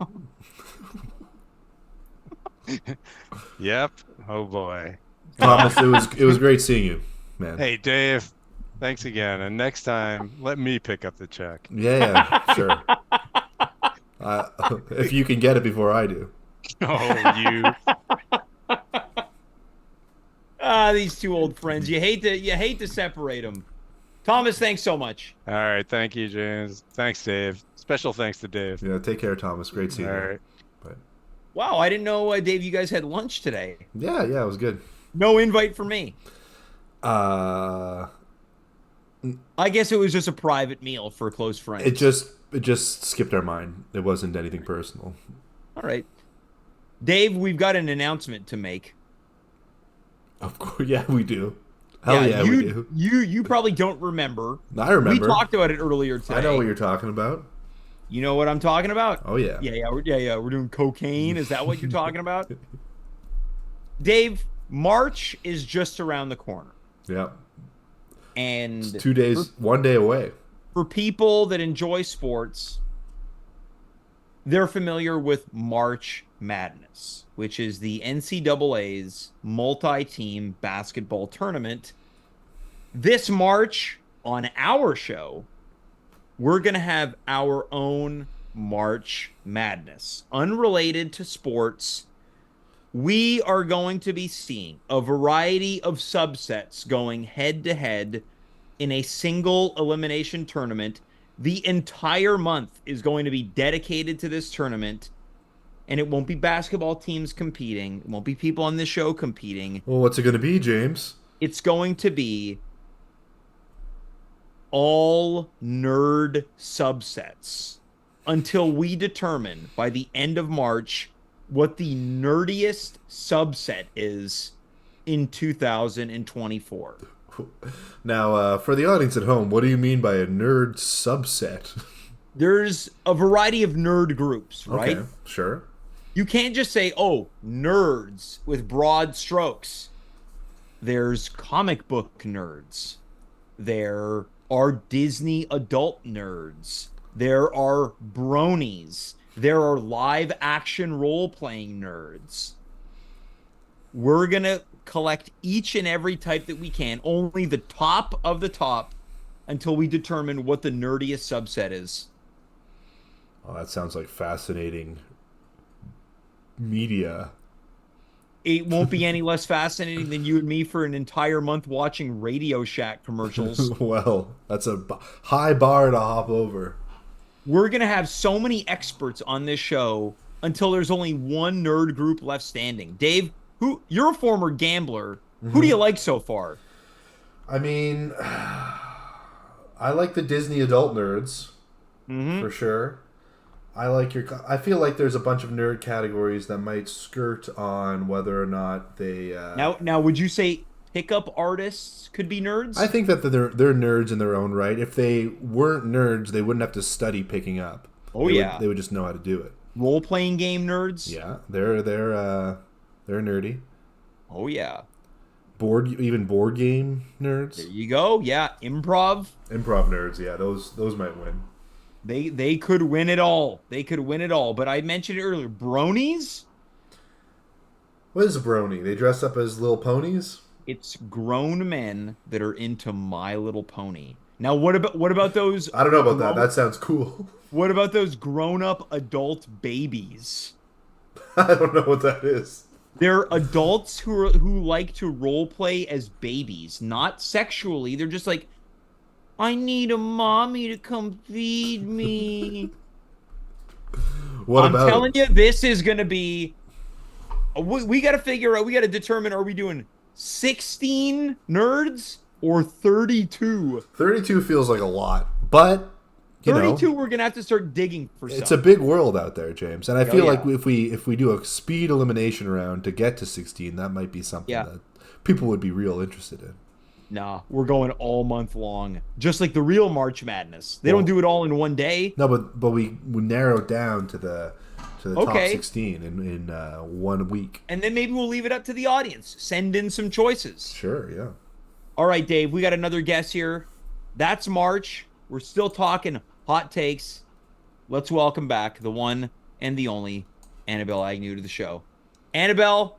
Yep. Oh boy. Thomas, it was great seeing you, man. Hey, Dave. Thanks again. And next time, let me pick up the check. Yeah, sure. If you can get it before I do. Oh, you. These two old friends. You hate to separate them. Thomas, thanks so much. All right. Thank you, James. Thanks, Dave. Special thanks to Dave. Yeah, take care, Thomas. Great seeing All you. right. But Wow, I didn't know, Dave, you guys had lunch today. yeah, it was good. No invite for me. Uh, I guess it was just a private meal for close friends. it just skipped our mind. It wasn't anything personal. All right. Dave, we've got an announcement to make. Of course, yeah, we do. Hell yeah, we do. You probably don't remember. I remember. We talked about it earlier today. I know what you're talking about. You know what I'm talking about? Oh yeah. Yeah. We're doing cocaine. Is that what you're talking about? Dave, March is just around the corner. Yeah. And It's 2 days, 1 day away. for people that enjoy sports, they're familiar with March Madness, which is the NCAA's multi-team basketball tournament. This March, on our show, we're going to have our own March Madness. Unrelated to sports, we are going to be seeing a variety of subsets going head-to-head in a single elimination tournament. The entire month is going to be dedicated to this tournament, and it won't be basketball teams competing. It won't be people on this show competing. Well, what's it going to be, James? It's going to be all nerd subsets until we determine by the end of March what the nerdiest subset is in 2024. Now, for the audience at home, what do you mean by a nerd subset? There's a variety of nerd groups, right? Okay, sure. You can't just say, oh, nerds with broad strokes. There's comic book nerds. There are Disney adult nerds. There are bronies. There are live action role playing nerds. We're going to collect each and every type that we can, only the top of the top, until we determine what the nerdiest subset is. Oh, that sounds like fascinating media. It won't be any less fascinating than you and me for an entire month watching Radio Shack commercials. Well, that's a high bar to hop over. We're going to have so many experts on this show until there's only one nerd group left standing. Dave, you're a former gambler. Who do you like so far? I mean, I like the Disney adult nerds, for sure. I feel like there's a bunch of nerd categories that might skirt on whether or not they. Now, would you say pickup artists could be nerds? I think that they're nerds in their own right. If they weren't nerds, they wouldn't have to study picking up. Oh, yeah. They would just know how to do it. Role-playing game nerds? Yeah, they're nerdy. Oh, yeah. Board game nerds. There you go. Yeah, improv. Improv nerds. Yeah, those might win. They could win it all. They could win it all. But I mentioned it earlier. Bronies? What is a brony? They dress up as little ponies? It's grown men that are into My Little Pony. Now, what about those? I don't know about that. That sounds cool. What about those grown-up adult babies? I don't know what that is. They're adults who like to role play as babies, not sexually. They're just like, I need a mommy to come feed me. I'm telling you, this is gonna be. We got to figure out. We got to determine: are we doing 16 nerds or 32? 32 feels like a lot, but 32, we're gonna have to start digging for stuff. It's a big world out there, James, and I feel like if we do a speed elimination round to get to 16, that might be something that people would be real interested in. Nah, we're going all month long, just like the real March Madness. They don't do it all in one day. No, but we narrow it down to the top 16 in 1 week, and then maybe we'll leave it up to the audience. Send in some choices. Sure, yeah. All right, Dave, we got another guest here. That's March. We're still talking hot takes. Let's welcome back the one and the only Annabelle Agnew to the show. Annabelle,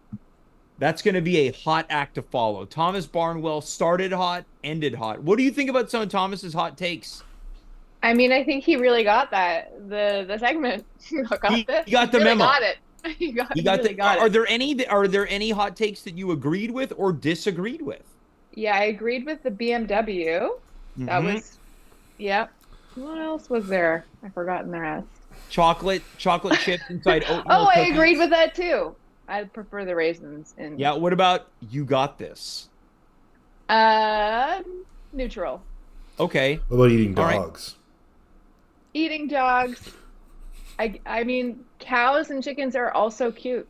that's going to be a hot act to follow. Thomas Barnwell started hot, ended hot. What do you think about some of Thomas's hot takes? I mean, I think he really got the segment. He got the memo. Got it. He got it. Are there any hot takes that you agreed with or disagreed with? Yeah, I agreed with the BMW. That was, yeah. What else was there? I've forgotten the rest. Chocolate chips inside oatmeal I cookies. agreed with that too. I prefer the raisins in. Yeah, what about you got this? Neutral. Okay. What about eating dogs? Right. Eating dogs. I mean, cows and chickens are also cute.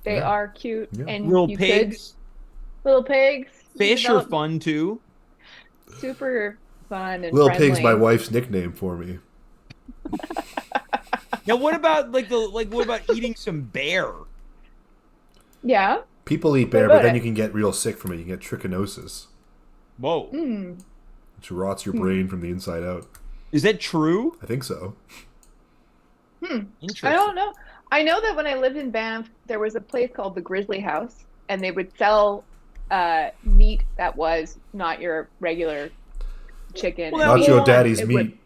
They are cute. Yeah. And little pigs. Little pigs. Fish are fun too. Super fun and Little friendly. Pig's my wife's nickname for me. Now, what about what about eating some bear? Yeah. People eat bear, but then you can get real sick from it. You can get trichinosis. Whoa. Which rots your brain from the inside out. Is that true? I think so. Interesting. I don't know. I know that when I lived in Banff, there was a place called the Grizzly House, and they would sell meat that was not your regular chicken. Not your daddy's meat.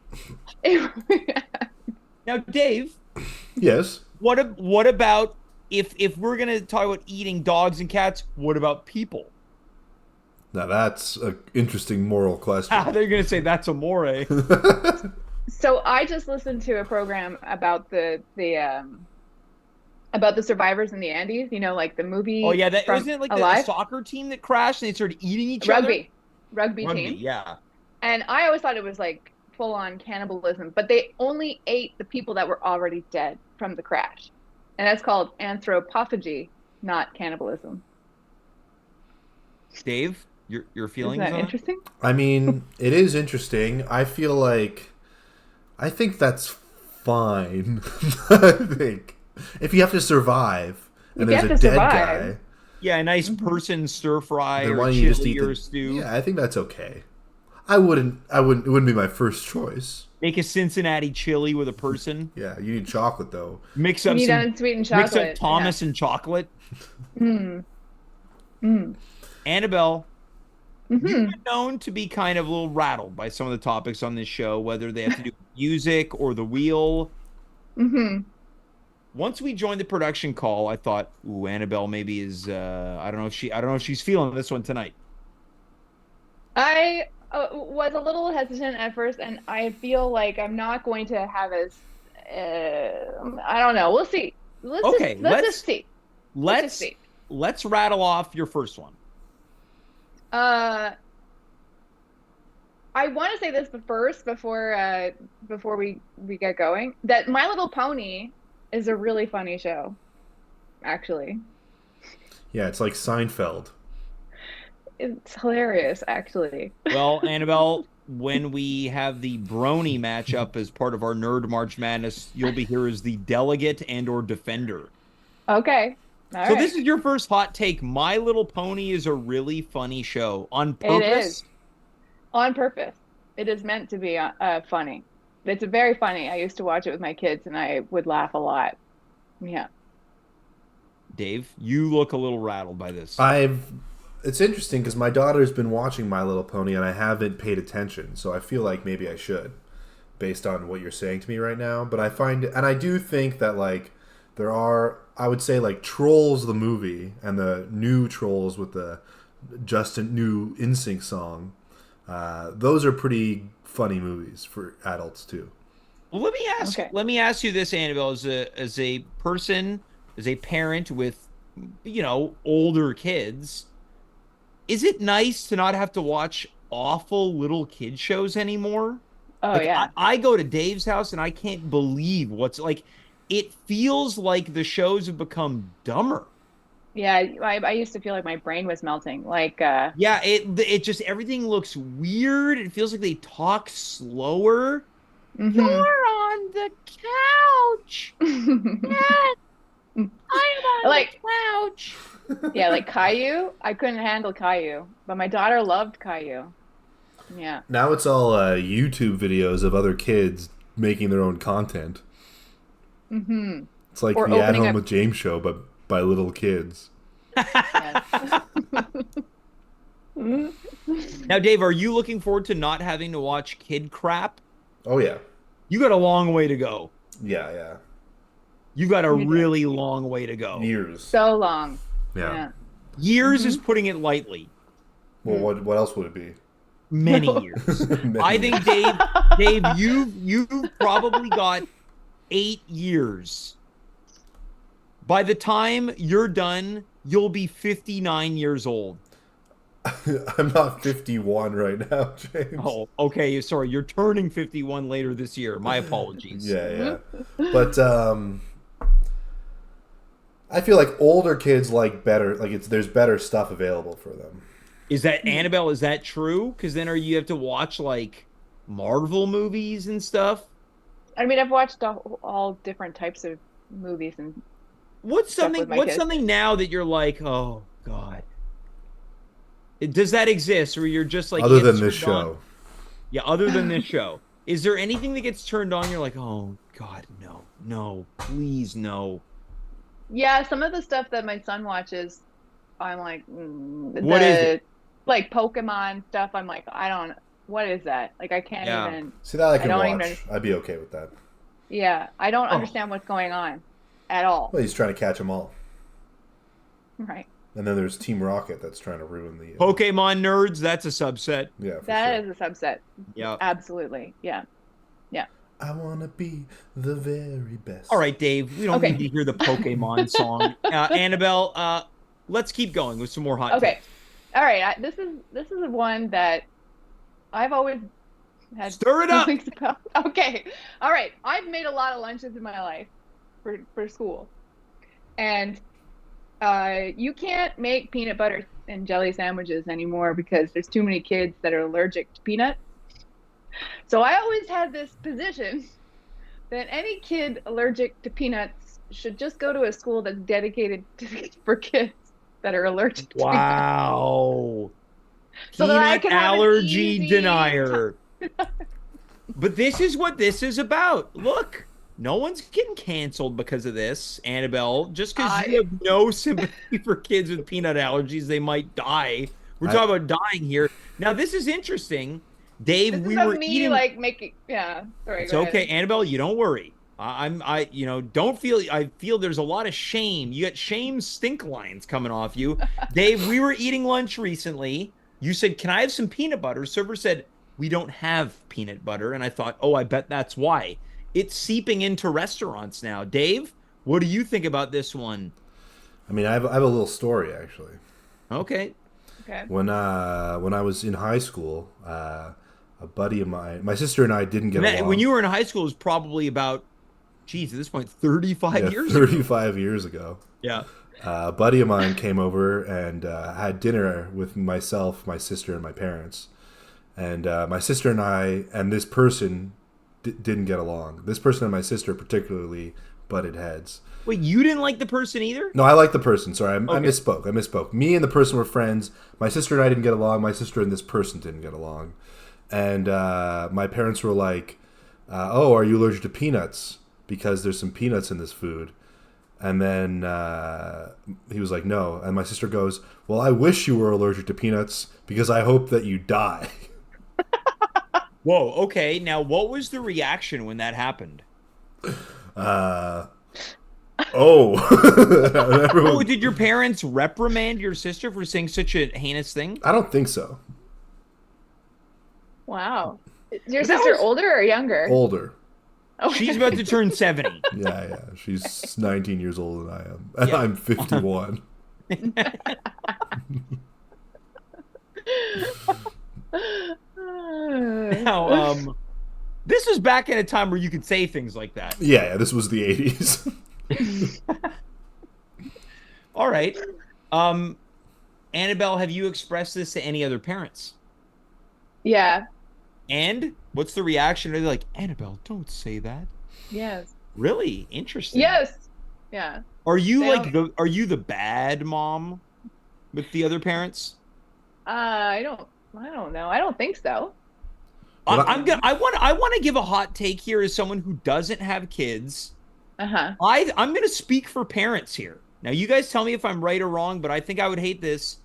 Now, Dave. Yes. What about if we're gonna talk about eating dogs and cats? What about people? Now that's an interesting moral question. They're gonna say that's amore. So I just listened to a program about the survivors in the Andes. You know, like the movie. Oh yeah, that wasn't it like the soccer team that crashed and they started eating each other. Rugby team. Yeah. And I always thought it was like full on cannibalism, but they only ate the people that were already dead from the crash, and that's called anthropophagy, not cannibalism. Dave, your feelings? Isn't that interesting? I mean, it is interesting. I think that's fine. I think if you have to survive and there's a dead guy, yeah, a nice person stir fry then or why don't you just chili eat or stew. Yeah, I think that's okay. It wouldn't be my first choice. Make a Cincinnati chili with a person. Yeah, you need chocolate though. Mix up you need some unsweetened chocolate. Mix up Thomas and chocolate. Annabelle, you've been known to be kind of a little rattled by some of the topics on this show, whether they have to do with music or the wheel. Once we joined the production call, I thought, "Ooh, Annabelle maybe is. I don't know if she's feeling this one tonight." I was a little hesitant at first, and I feel like I'm not going to have as. I don't know. We'll see. Let's just see. Let's rattle off your first one. I want to say this first before we get going, that My Little Pony is a really funny show, actually. Yeah, it's like Seinfeld. It's hilarious, actually. Well, Annabelle, when we have the Brony matchup as part of our Nerd March Madness, you'll be here as the delegate and or defender. Okay. All So right. this is your first hot take. My Little Pony is a really funny show on It is purpose. on purpose. It is meant to be funny. It's very funny. I used to watch it with my kids and I would laugh a lot. Yeah. Dave, you look a little rattled by this. It's interesting because my daughter's been watching My Little Pony and I haven't paid attention, so I feel like maybe I should, based on what you're saying to me right now. But I do think that like there are, I would say like Trolls the movie and the new Trolls with the Justin new NSYNC song. Those are pretty funny movies for adults too. Well, let me ask you this, Annabelle, as a person, as a parent with, older kids, is it nice to not have to watch awful little kid shows anymore? Oh Like yeah. I go to Dave's house and I can't believe what's like. It feels like the shows have become dumber. Yeah, I used to feel like my brain was melting. Yeah, it just everything looks weird. It feels like they talk slower. You're hmm on the couch. Yes, I am on the like couch. yeah, like Caillou. I couldn't handle Caillou, but my daughter loved Caillou. Yeah. Now it's all YouTube videos of other kids making their own content. hmm It's like Or the At opening Home up. with James show, but by little kids. Yes. Now, Dave, are you looking forward to not having to watch kid crap? Oh yeah, You got a long way to go. yeah. You got a You do. really long way to go. Years. So long. Yeah. Yeah. Years is putting it lightly. Well, what else would it be? Many years. I think Dave, you've probably got 8 years. By the time you're done, you'll be 59 years old. I'm not 51 right now, James. Oh, okay. Sorry, you're turning 51 later this year. My apologies. Yeah. But I feel like older kids like better. Like there's better stuff available for them. Is that Annabelle? Is that true? Because then you have to watch like Marvel movies and stuff. I mean, I've watched all different types of movies and What's stuff something? with my What's kids. something now that you're like, oh God? Does that exist, or you're just like Other it gets than this turned on? show, Yeah, other than this show, is there anything that gets turned on? You're like, oh God, no, please, no. Yeah, some of the stuff that my son watches, I'm like, What is it? like Pokemon stuff. I'm like, I don't, what is that? Like, I can't Yeah. even, see that I can don't watch. even- I'd be okay with that. yeah, I don't Oh. understand what's going on at all. Well, he's trying to catch them all, Right. and then there's Team Rocket that's trying to ruin the. Pokemon nerds, that's a subset. Yeah, for That sure. is a subset. Yeah. Absolutely. Yeah. I wanna be the very best. All right, Dave. We don't Okay. need to hear the Pokemon song. Annabelle, let's keep going with some more hot Okay. takes. All right. This is one that I've always had Stir it up. feelings about. Okay. All right. I've made a lot of lunches in my life for school. And you can't make peanut butter and jelly sandwiches anymore because there's too many kids that are allergic to peanuts. So I always had this position that any kid allergic to peanuts should just go to a school that's dedicated for kids that are allergic to peanuts. Wow. So that I Peanut can have an allergy easy denier. But this is what this is about. Look, no one's getting canceled because of this, Annabelle. Just because you have no sympathy for kids with peanut allergies, they might die. We're talking about dying here. Now, this is interesting. Dave, This we is were of me eating. like making, yeah. Sorry, It's go okay, ahead. Annabelle. You don't worry. Don't feel. I feel there's a lot of shame. You got shame stink lines coming off you, Dave. We were eating lunch recently. You said, "Can I have some peanut butter?" Server said, "We don't have peanut butter," and I thought, "Oh, I bet that's why." It's seeping into restaurants now. Dave, what do you think about this one? I mean, I have a little story actually. Okay. Okay. When I was in high school, a buddy of mine. My sister and I didn't get along. When you were in high school, it was probably about, geez, at this point, 35 years 35 years ago. Yeah. A buddy of mine came over and had dinner with myself, my sister, and my parents. And my sister and I and this person didn't get along. This person and my sister particularly butted heads. Wait, you didn't like the person either? No, I like the person. Sorry, I Okay. misspoke. Me and the person were friends. My sister and I didn't get along. My sister and this person didn't get along. And my parents were like, oh, are you allergic to peanuts? Because there's some peanuts in this food. And then he was like, no. And my sister goes, well, I wish you were allergic to peanuts because I hope that you die. Whoa, okay. Now, what was the reaction when that happened? Oh, did your parents reprimand your sister for saying such a heinous thing? I don't think so. Wow. Is your sister older or younger? Older. Okay. She's about to turn 70. Yeah. She's 19 years older than I am. And Yeah. I'm 51. Now, this was back in a time where you could say things like that. Yeah, this was the 80s. All right. Annabelle, have you expressed this to any other parents? Yeah. And what's the reaction? Are they like, Annabelle, don't say that? Yes. Really? Interesting. Yes. Yeah. Are you They like are you the bad mom with the other parents? I don't know. I don't think so. I want to give a hot take here as someone who doesn't have kids. Uh-huh. I'm going to speak for parents here. Now, you guys tell me if I'm right or wrong, but I think I would hate this.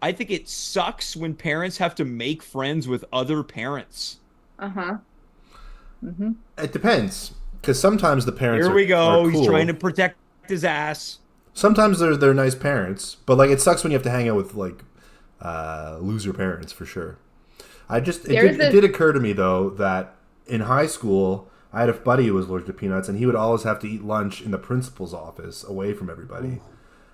I think it sucks when parents have to make friends with other parents. Uh-huh. Mm-hmm. It depends, because sometimes the parents Here we go. are cool. He's trying to protect his ass. Sometimes they're nice parents, but like it sucks when you have to hang out with like loser parents for sure. It did occur to me though that in high school I had a buddy who was allergic to peanuts, and he would always have to eat lunch in the principal's office away from everybody.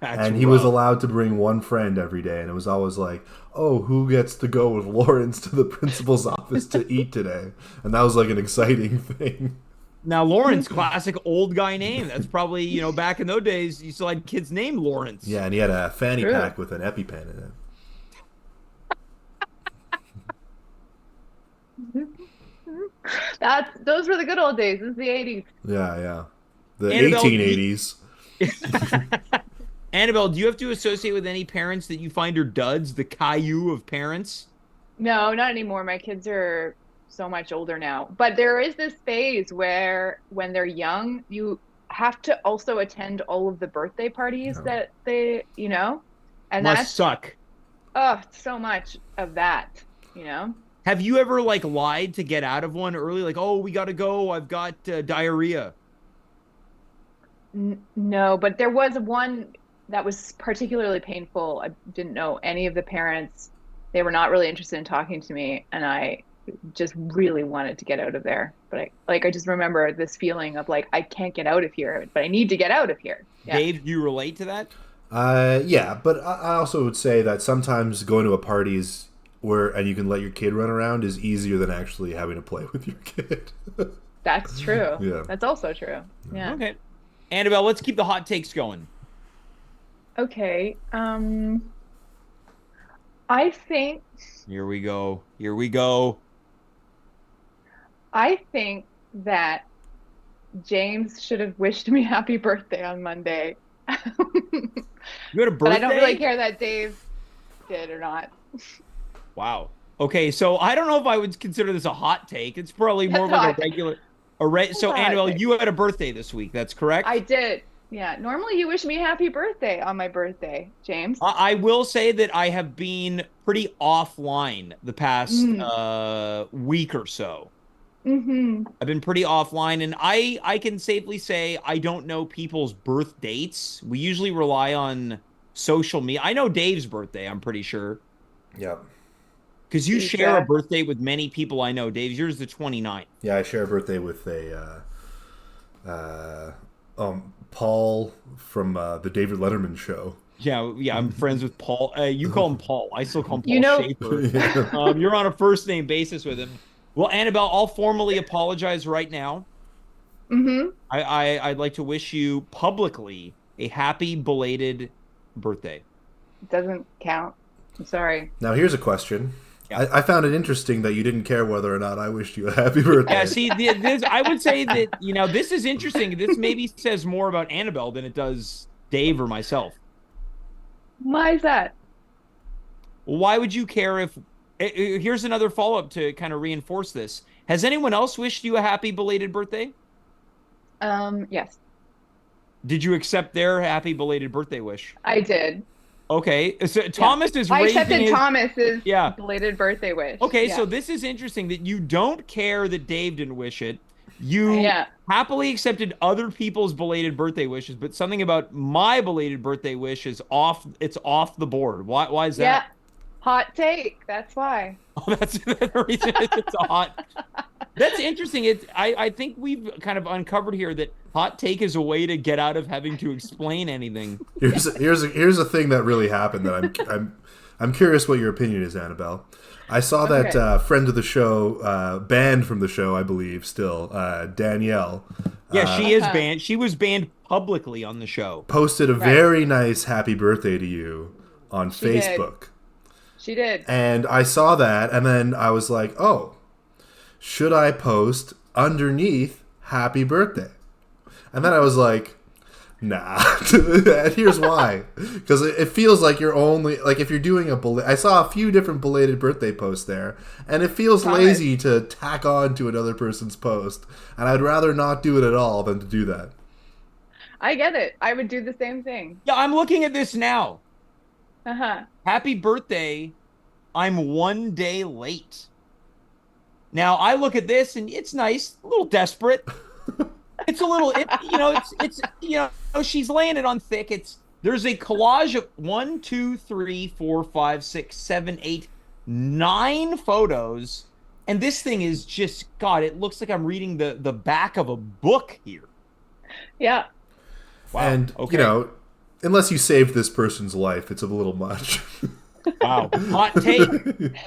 And he was allowed to bring one friend every day, and it was always like, oh, who gets to go with Lawrence to the principal's office to eat today? And that was like an exciting thing. Now, Lawrence, classic old guy name. That's probably, back in those days, you still had kids named Lawrence. Yeah, and he had a fanny pack with an EpiPen in it. Those were the good old days. This is the 80s. Yeah. The Annabelle, 1880s. Annabelle, do you have to associate with any parents that you find are duds, the Caillou of parents? No, not anymore. My kids are so much older now. But there is this phase where when they're young, you have to also attend all of the birthday parties that they, and Must that's suck. Oh, so much of that, Have you ever lied to get out of one early? Like, oh, we got to go. I've got diarrhea. No, but there was one that was particularly painful. I didn't know any of the parents. They were not really interested in talking to me, and I just really wanted to get out of there. But I just remember this feeling of like, I can't get out of here, but I need to get out of here. Yeah. Dave, do you relate to that? Yeah, but I also would say that sometimes going to a party and you can let your kid run around is easier than actually having to play with your kid. That's true. Yeah. That's also true. Yeah. Okay. Annabelle, let's keep the hot takes going. Okay. I think Here we go. I think that James should have wished me happy birthday on Monday. You had a birthday? But I don't really care that Dave did or not. Wow. Okay, so I don't know if I would consider this a hot take. It's probably more That's like hot. a regular. So, hot Annabelle, take. you had a birthday this week. That's correct? I did. Yeah. Normally you wish me happy birthday on my birthday, James. I will say that I have been pretty offline the past week or so. Mm-hmm. I've been pretty offline, and I can safely say I don't know people's birth dates. We usually rely on social media. I know Dave's birthday, I'm pretty sure. Yep. Because you share a birthday with many people I know. Dave's yours the 29th. Yeah, I share a birthday with Paul from the David Letterman show. Yeah, I'm friends with Paul. You call him Paul. I still call him Paul Schaefer. Yeah. You're on a first name basis with him. Well, Annabelle, I'll formally apologize right now. Mm-hmm. I'd like to wish you publicly a happy belated birthday. Doesn't count. I'm sorry. Now, here's a question. Yeah. I found it interesting that you didn't care whether or not I wished you a happy Yeah, birthday. see, this I would say that, this is interesting. This maybe says more about Annabelle than it does Dave or myself. Why is that? Why would you care if here's another follow-up to kind of reinforce this. Has anyone else wished you a happy belated birthday? Yes, Did you accept their happy belated birthday wish? I did. Okay. So Yeah. Thomas is I raising accepted his Thomas's yeah. belated birthday wish. Okay, Yeah. so this is interesting that you don't care that Dave didn't wish it. You Yeah. happily accepted other people's belated birthday wishes, but something about my belated birthday wish is off. It's off the board. Why is Yeah. that? Hot take. That's why. Oh, that's the reason it's a hot. That's interesting. I think we've kind of uncovered here that hot take is a way to get out of having to explain anything. Here's a thing that really happened that I'm curious what your opinion is, Annabelle. I saw that Okay. friend of the show, banned from the show, I believe, still, Danielle. Yeah, she is Uh-huh. banned. She was banned publicly on the show. Posted a Right. very nice happy birthday to you on She did. Facebook. She did. And I saw that, and then I was like, oh, should I post underneath happy birthday? And then I was like, nah. And here's why. Because it feels like you're only, like if you're doing I saw a few different belated birthday posts there, and it feels Thomas. lazy to tack on to another person's post. And I'd rather not do it at all than to do that. I get it. I would do the same thing. Yeah, I'm looking at this now. Uh-huh. Happy birthday. I'm 1 day late. Now I look at this and it's nice, a little desperate. It's a little, she's laying it on thick. There's a collage of 1, 2, 3, 4, 5, 6, 7, 8, 9 photos. And this thing is just, God, it looks like I'm reading the back of a book here. Yeah. Wow. And, Okay. unless you saved this person's life, it's a little much. Wow. Hot take.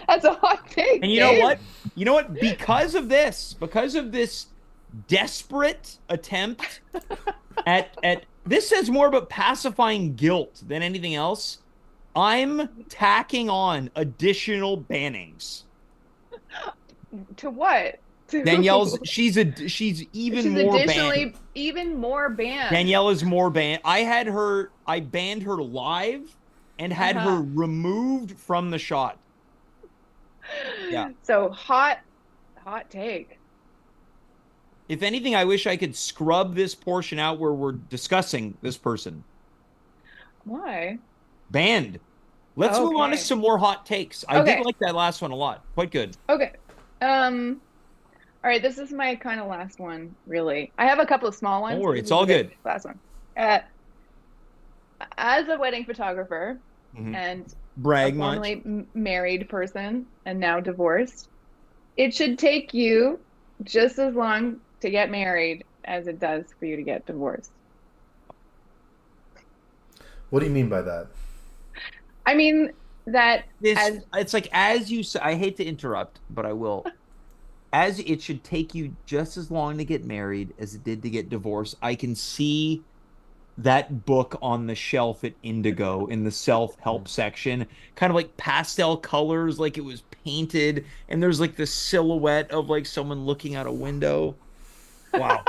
That's a hot take. And you know Dave. what? You know what? Because of this desperate attempt at this says more about pacifying guilt than anything else. I'm tacking on additional bannings. To what? To Danielle's who? she's even She's more additionally banned. even more banned. Danielle is more banned. I banned her live and had her removed from the shot. Yeah. So hot take. If anything, I wish I could scrub this portion out where we're discussing this person. Why? Banned. Let's move on to Okay. some more hot takes. I Okay. did like that last one a lot. Quite good. Okay. All right, this is my kind of last one, really. I have a couple of small ones. Don't worry, This it's is all the good. Last one. As a wedding photographer Mhm. and a Brag much. formerly married person and now divorced, it should take you just as long to get married as it does for you to get divorced. What do you mean by that? I mean that It's like, as you say, I hate to interrupt, but I will. As it should take you just as long to get married as it did to get divorced. I can see that book on the shelf at Indigo in the self-help section, kind of like pastel colors, like it was painted, and there's like the silhouette of like someone looking out a window. Wow.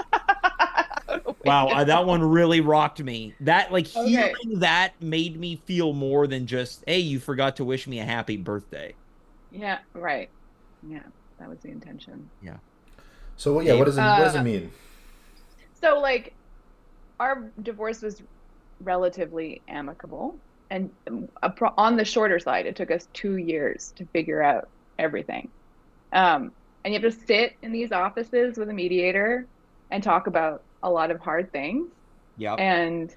Wow, that one really rocked me. That, like, Okay. hearing that made me feel more than just, hey, you forgot to wish me a happy birthday. Yeah, right. Yeah, that was the intention. So, what does it mean? So, like, our divorce was relatively amicable, and on the shorter side, it took us 2 years to figure out everything. And you have to sit in these offices with a mediator and talk about a lot of hard things. Yeah. And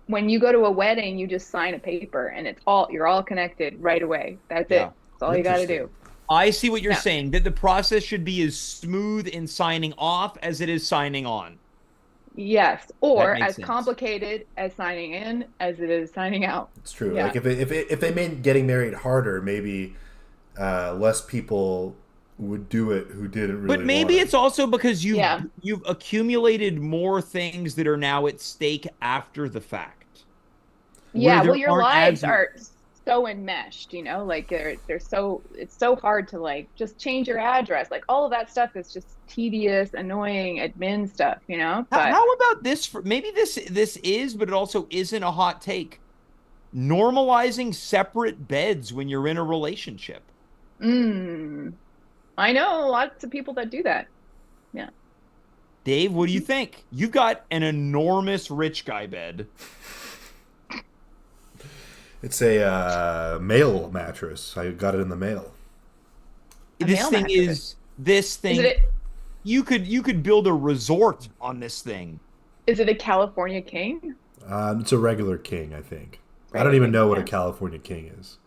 when you go to a wedding, you just sign a paper, and you're all connected right away. That's Yeah. it. That's all you got to do. I see what you're Yeah. saying, that the process should be as smooth in signing off as it is signing on. Yes, or makes as sense. complicated as signing in as it is signing out. It's true. Yeah. Like if they made getting married harder, maybe less people would do it who didn't really But maybe want it's also because Yeah. you've accumulated more things that are now at stake after the fact, where Yeah, there well, your aren't lives as are so enmeshed, you know, like they're so it's so hard to like just change your address. Like all of that stuff is just tedious, annoying admin stuff, you know? But How about this? Maybe this is, but it also isn't a hot take. Normalizing separate beds when you're in a relationship. mm, I know lots of people that do that. Yeah. Dave, what do you think? You've got an enormous rich guy bed. It's a mail mattress. I got it in the mail. A male mattress. This Is thing. it You could build a resort on this thing. is it a California king? It's a regular king, I think. I don't Regular even king, know what a yeah. California king is.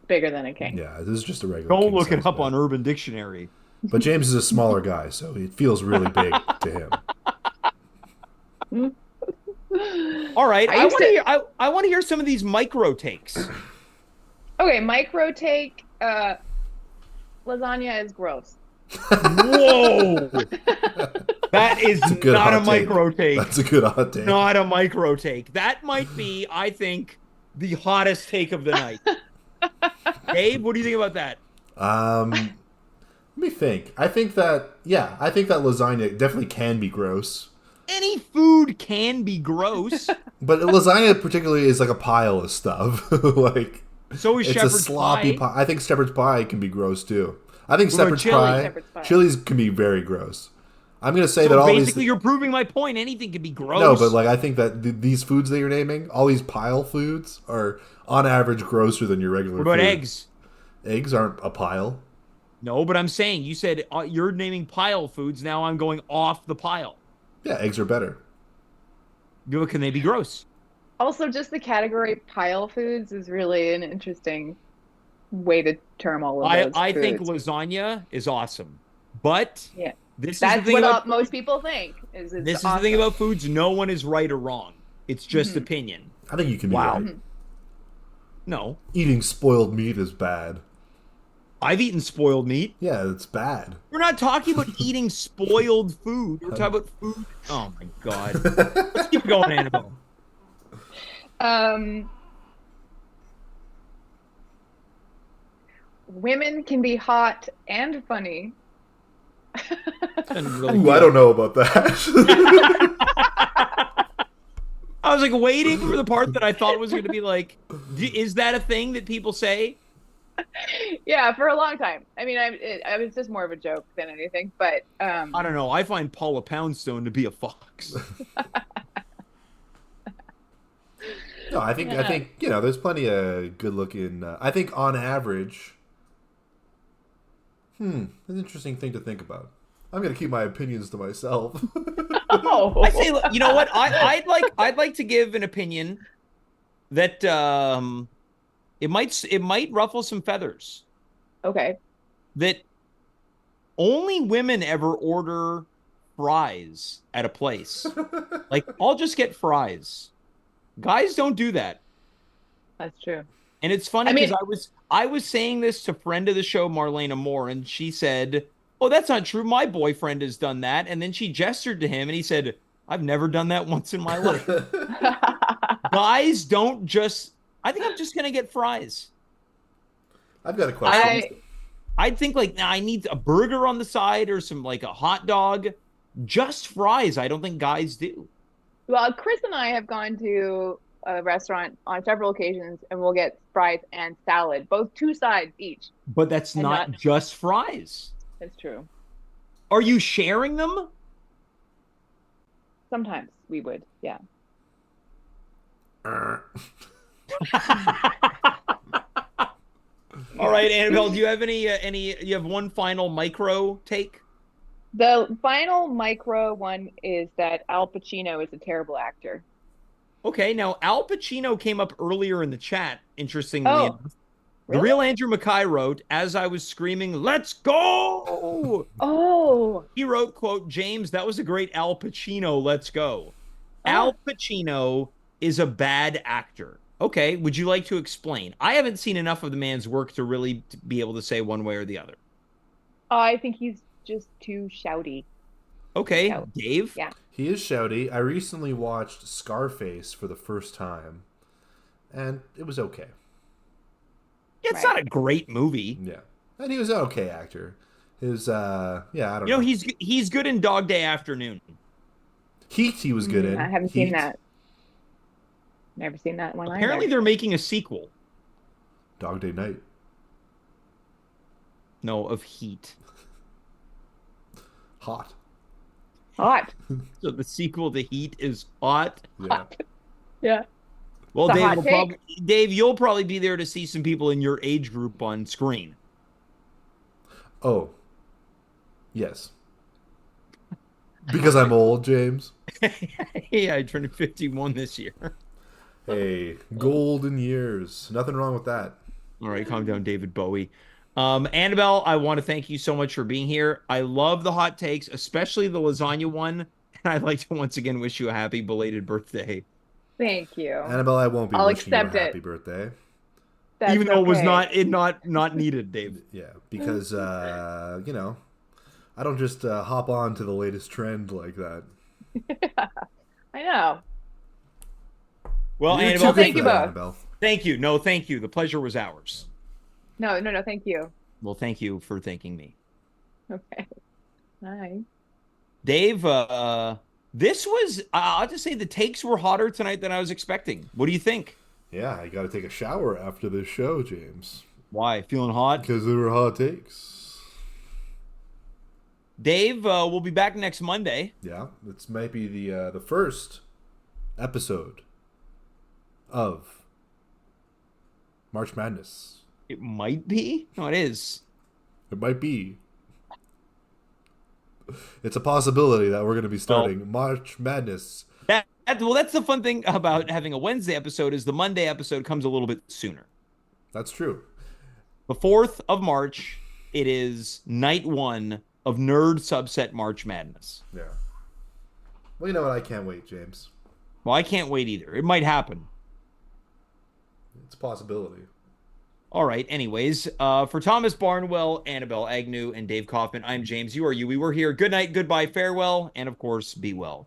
Bigger than a king. Yeah, this is just a regular Don't king look it size up bed. on Urban Dictionary. But James is a smaller guy, so it feels really big to him. All right, I used to I want to hear some of these micro takes. Okay, micro take lasagna is gross. Whoa. That is That's a good not a hot take. micro take. That's a good hot take. Not a micro take. That might be, I think, the hottest take of the night. Dave, what do you think about that? Let me think. I think that lasagna definitely can be gross. Any food can be gross. But lasagna particularly is like a pile of stuff. Like So is it's a shepherd's sloppy pie. pie. I think shepherd's pie can be gross too. I think What about shepherd's chili? pie, Shepherd's pie. chilies can be very gross. I'm gonna say that So all basically, these you're proving my point. Anything can be gross. no, but like I think that these foods that you're naming, all these pile foods, are on average grosser than your regular. What about food. eggs? Eggs aren't a pile. No, but I'm saying you said you're naming pile foods. Now I'm going off the pile. Yeah, eggs are better. Can they be gross? Also, just the category pile foods is really an interesting way to term all of those I think foods. lasagna is awesome, but Yeah. this is the That's thing what about most people think is it's this is awesome. the thing about foods. No one is right or wrong. It's just Mhm. opinion. I think you can be Wow. right. No, Eating spoiled meat is bad. I've eaten spoiled meat. Yeah, it's bad. We're not talking about eating spoiled food. We're talking about food. Oh my god. Let's keep going, Annabelle. Women can be hot and funny. Really Ooh, I don't know about that. I was like waiting for the part that I thought was going to be like, is that a thing that people say? Yeah, for a long time. I mean, I was just more of a joke than anything, but I don't know. I find Paula Poundstone to be a fox. No, I think there's plenty of good looking. I think on average, an interesting thing to think about. I'm gonna keep my opinions to myself. oh, I say, you know what? I'd like to give an opinion that it might ruffle some feathers. okay. That only women ever order fries at a place. Like, I'll just get fries. Guys don't do that. That's true. And it's funny I mean- because I was saying this to friend of the show, Marlena Moore, and she said, "Oh, that's not true. My boyfriend has done that." And then she gestured to him and he said, "I've never done that once in my life." Guys don't just, I think I'm just going to get fries. I've got a question. I'd think like, nah, I need a burger on the side or some like a hot dog. Just fries. I don't think guys do. Well, Chris and I have gone to a restaurant on several occasions, and we'll get fries and salad, both two sides each. But that's And not just fries. That's true. Are you sharing them? Sometimes we would, yeah. All right, Annabelle, do you have you have one final micro take? The final micro one is that Al Pacino is a terrible actor. Okay, now Al Pacino came up earlier in the chat, interestingly Oh, enough. The really? real Andrew Mackay wrote, as I was screaming, "Let's go!" Oh, He wrote, quote, "James, that was a great Al Pacino, let's go." Oh. Al Pacino is a bad actor. Okay, would you like to explain? I haven't seen enough of the man's work to really be able to say one way or the other. I think he's just too shouty. Okay, Shout. Dave. Yeah. He is shouty. I recently watched Scarface for the first time, and it was okay. It's Right. not a great movie. Yeah, and he was an okay actor. His yeah, I don't You know, know. he's good in Dog Day Afternoon. Heat, he was good I in. haven't seen Heat, that. Never seen that one Apparently, either. they're making a sequel. Dog Day Night, No, of Heat. Hot. Hot. So the sequel to Heat is hot. Yeah. Hot. Yeah. Well, It's a Dave, hot take. Dave, you'll probably be there to see some people in your age group on screen. Oh, yes. Because I'm old, James. Yeah, I turned 51 this year. Hey, golden years. Nothing wrong with that. All right, calm down, David Bowie. Annabelle, I want to thank you so much for being here. I love the hot takes, especially the lasagna one. And I'd like to once again wish you a happy belated birthday. Thank you. Annabelle, I won't be I'll wishing you a accept happy it. birthday. That's Even though it was okay. not needed, Dave. Yeah, because you know, I don't just hop on to the latest trend like that. I know. Well, You're Annabelle, too good thank for you that, both. Annabelle. thank you. No, thank you. The pleasure was ours. No, no, no. Thank you. Well, thank you for thanking me. Okay. Bye. Dave, this was, I'll just say the takes were hotter tonight than I was expecting. What do you think? Yeah, I got to take a shower after this show, James, Why? Feeling hot? because there were hot takes. Dave, we'll be back next Monday. Yeah, this might be the first episode of March Madness. It might be. No, it is. It might be. It's a possibility that we're going to be starting March Madness. Well, that's the fun thing about having a Wednesday episode is the Monday episode comes a little bit sooner. That's true. The 4th of March, it is night 1 of Nerd Subset March Madness. Yeah. Well, you know what? I can't wait, James. Well, I can't wait either. It might happen. It's a possibility. All right. Anyways, for Thomas Barnwell, Annabelle Agnew, and Dave Kaufman, I'm James. You are you. We were here. Good night, goodbye, farewell, and of course, be well.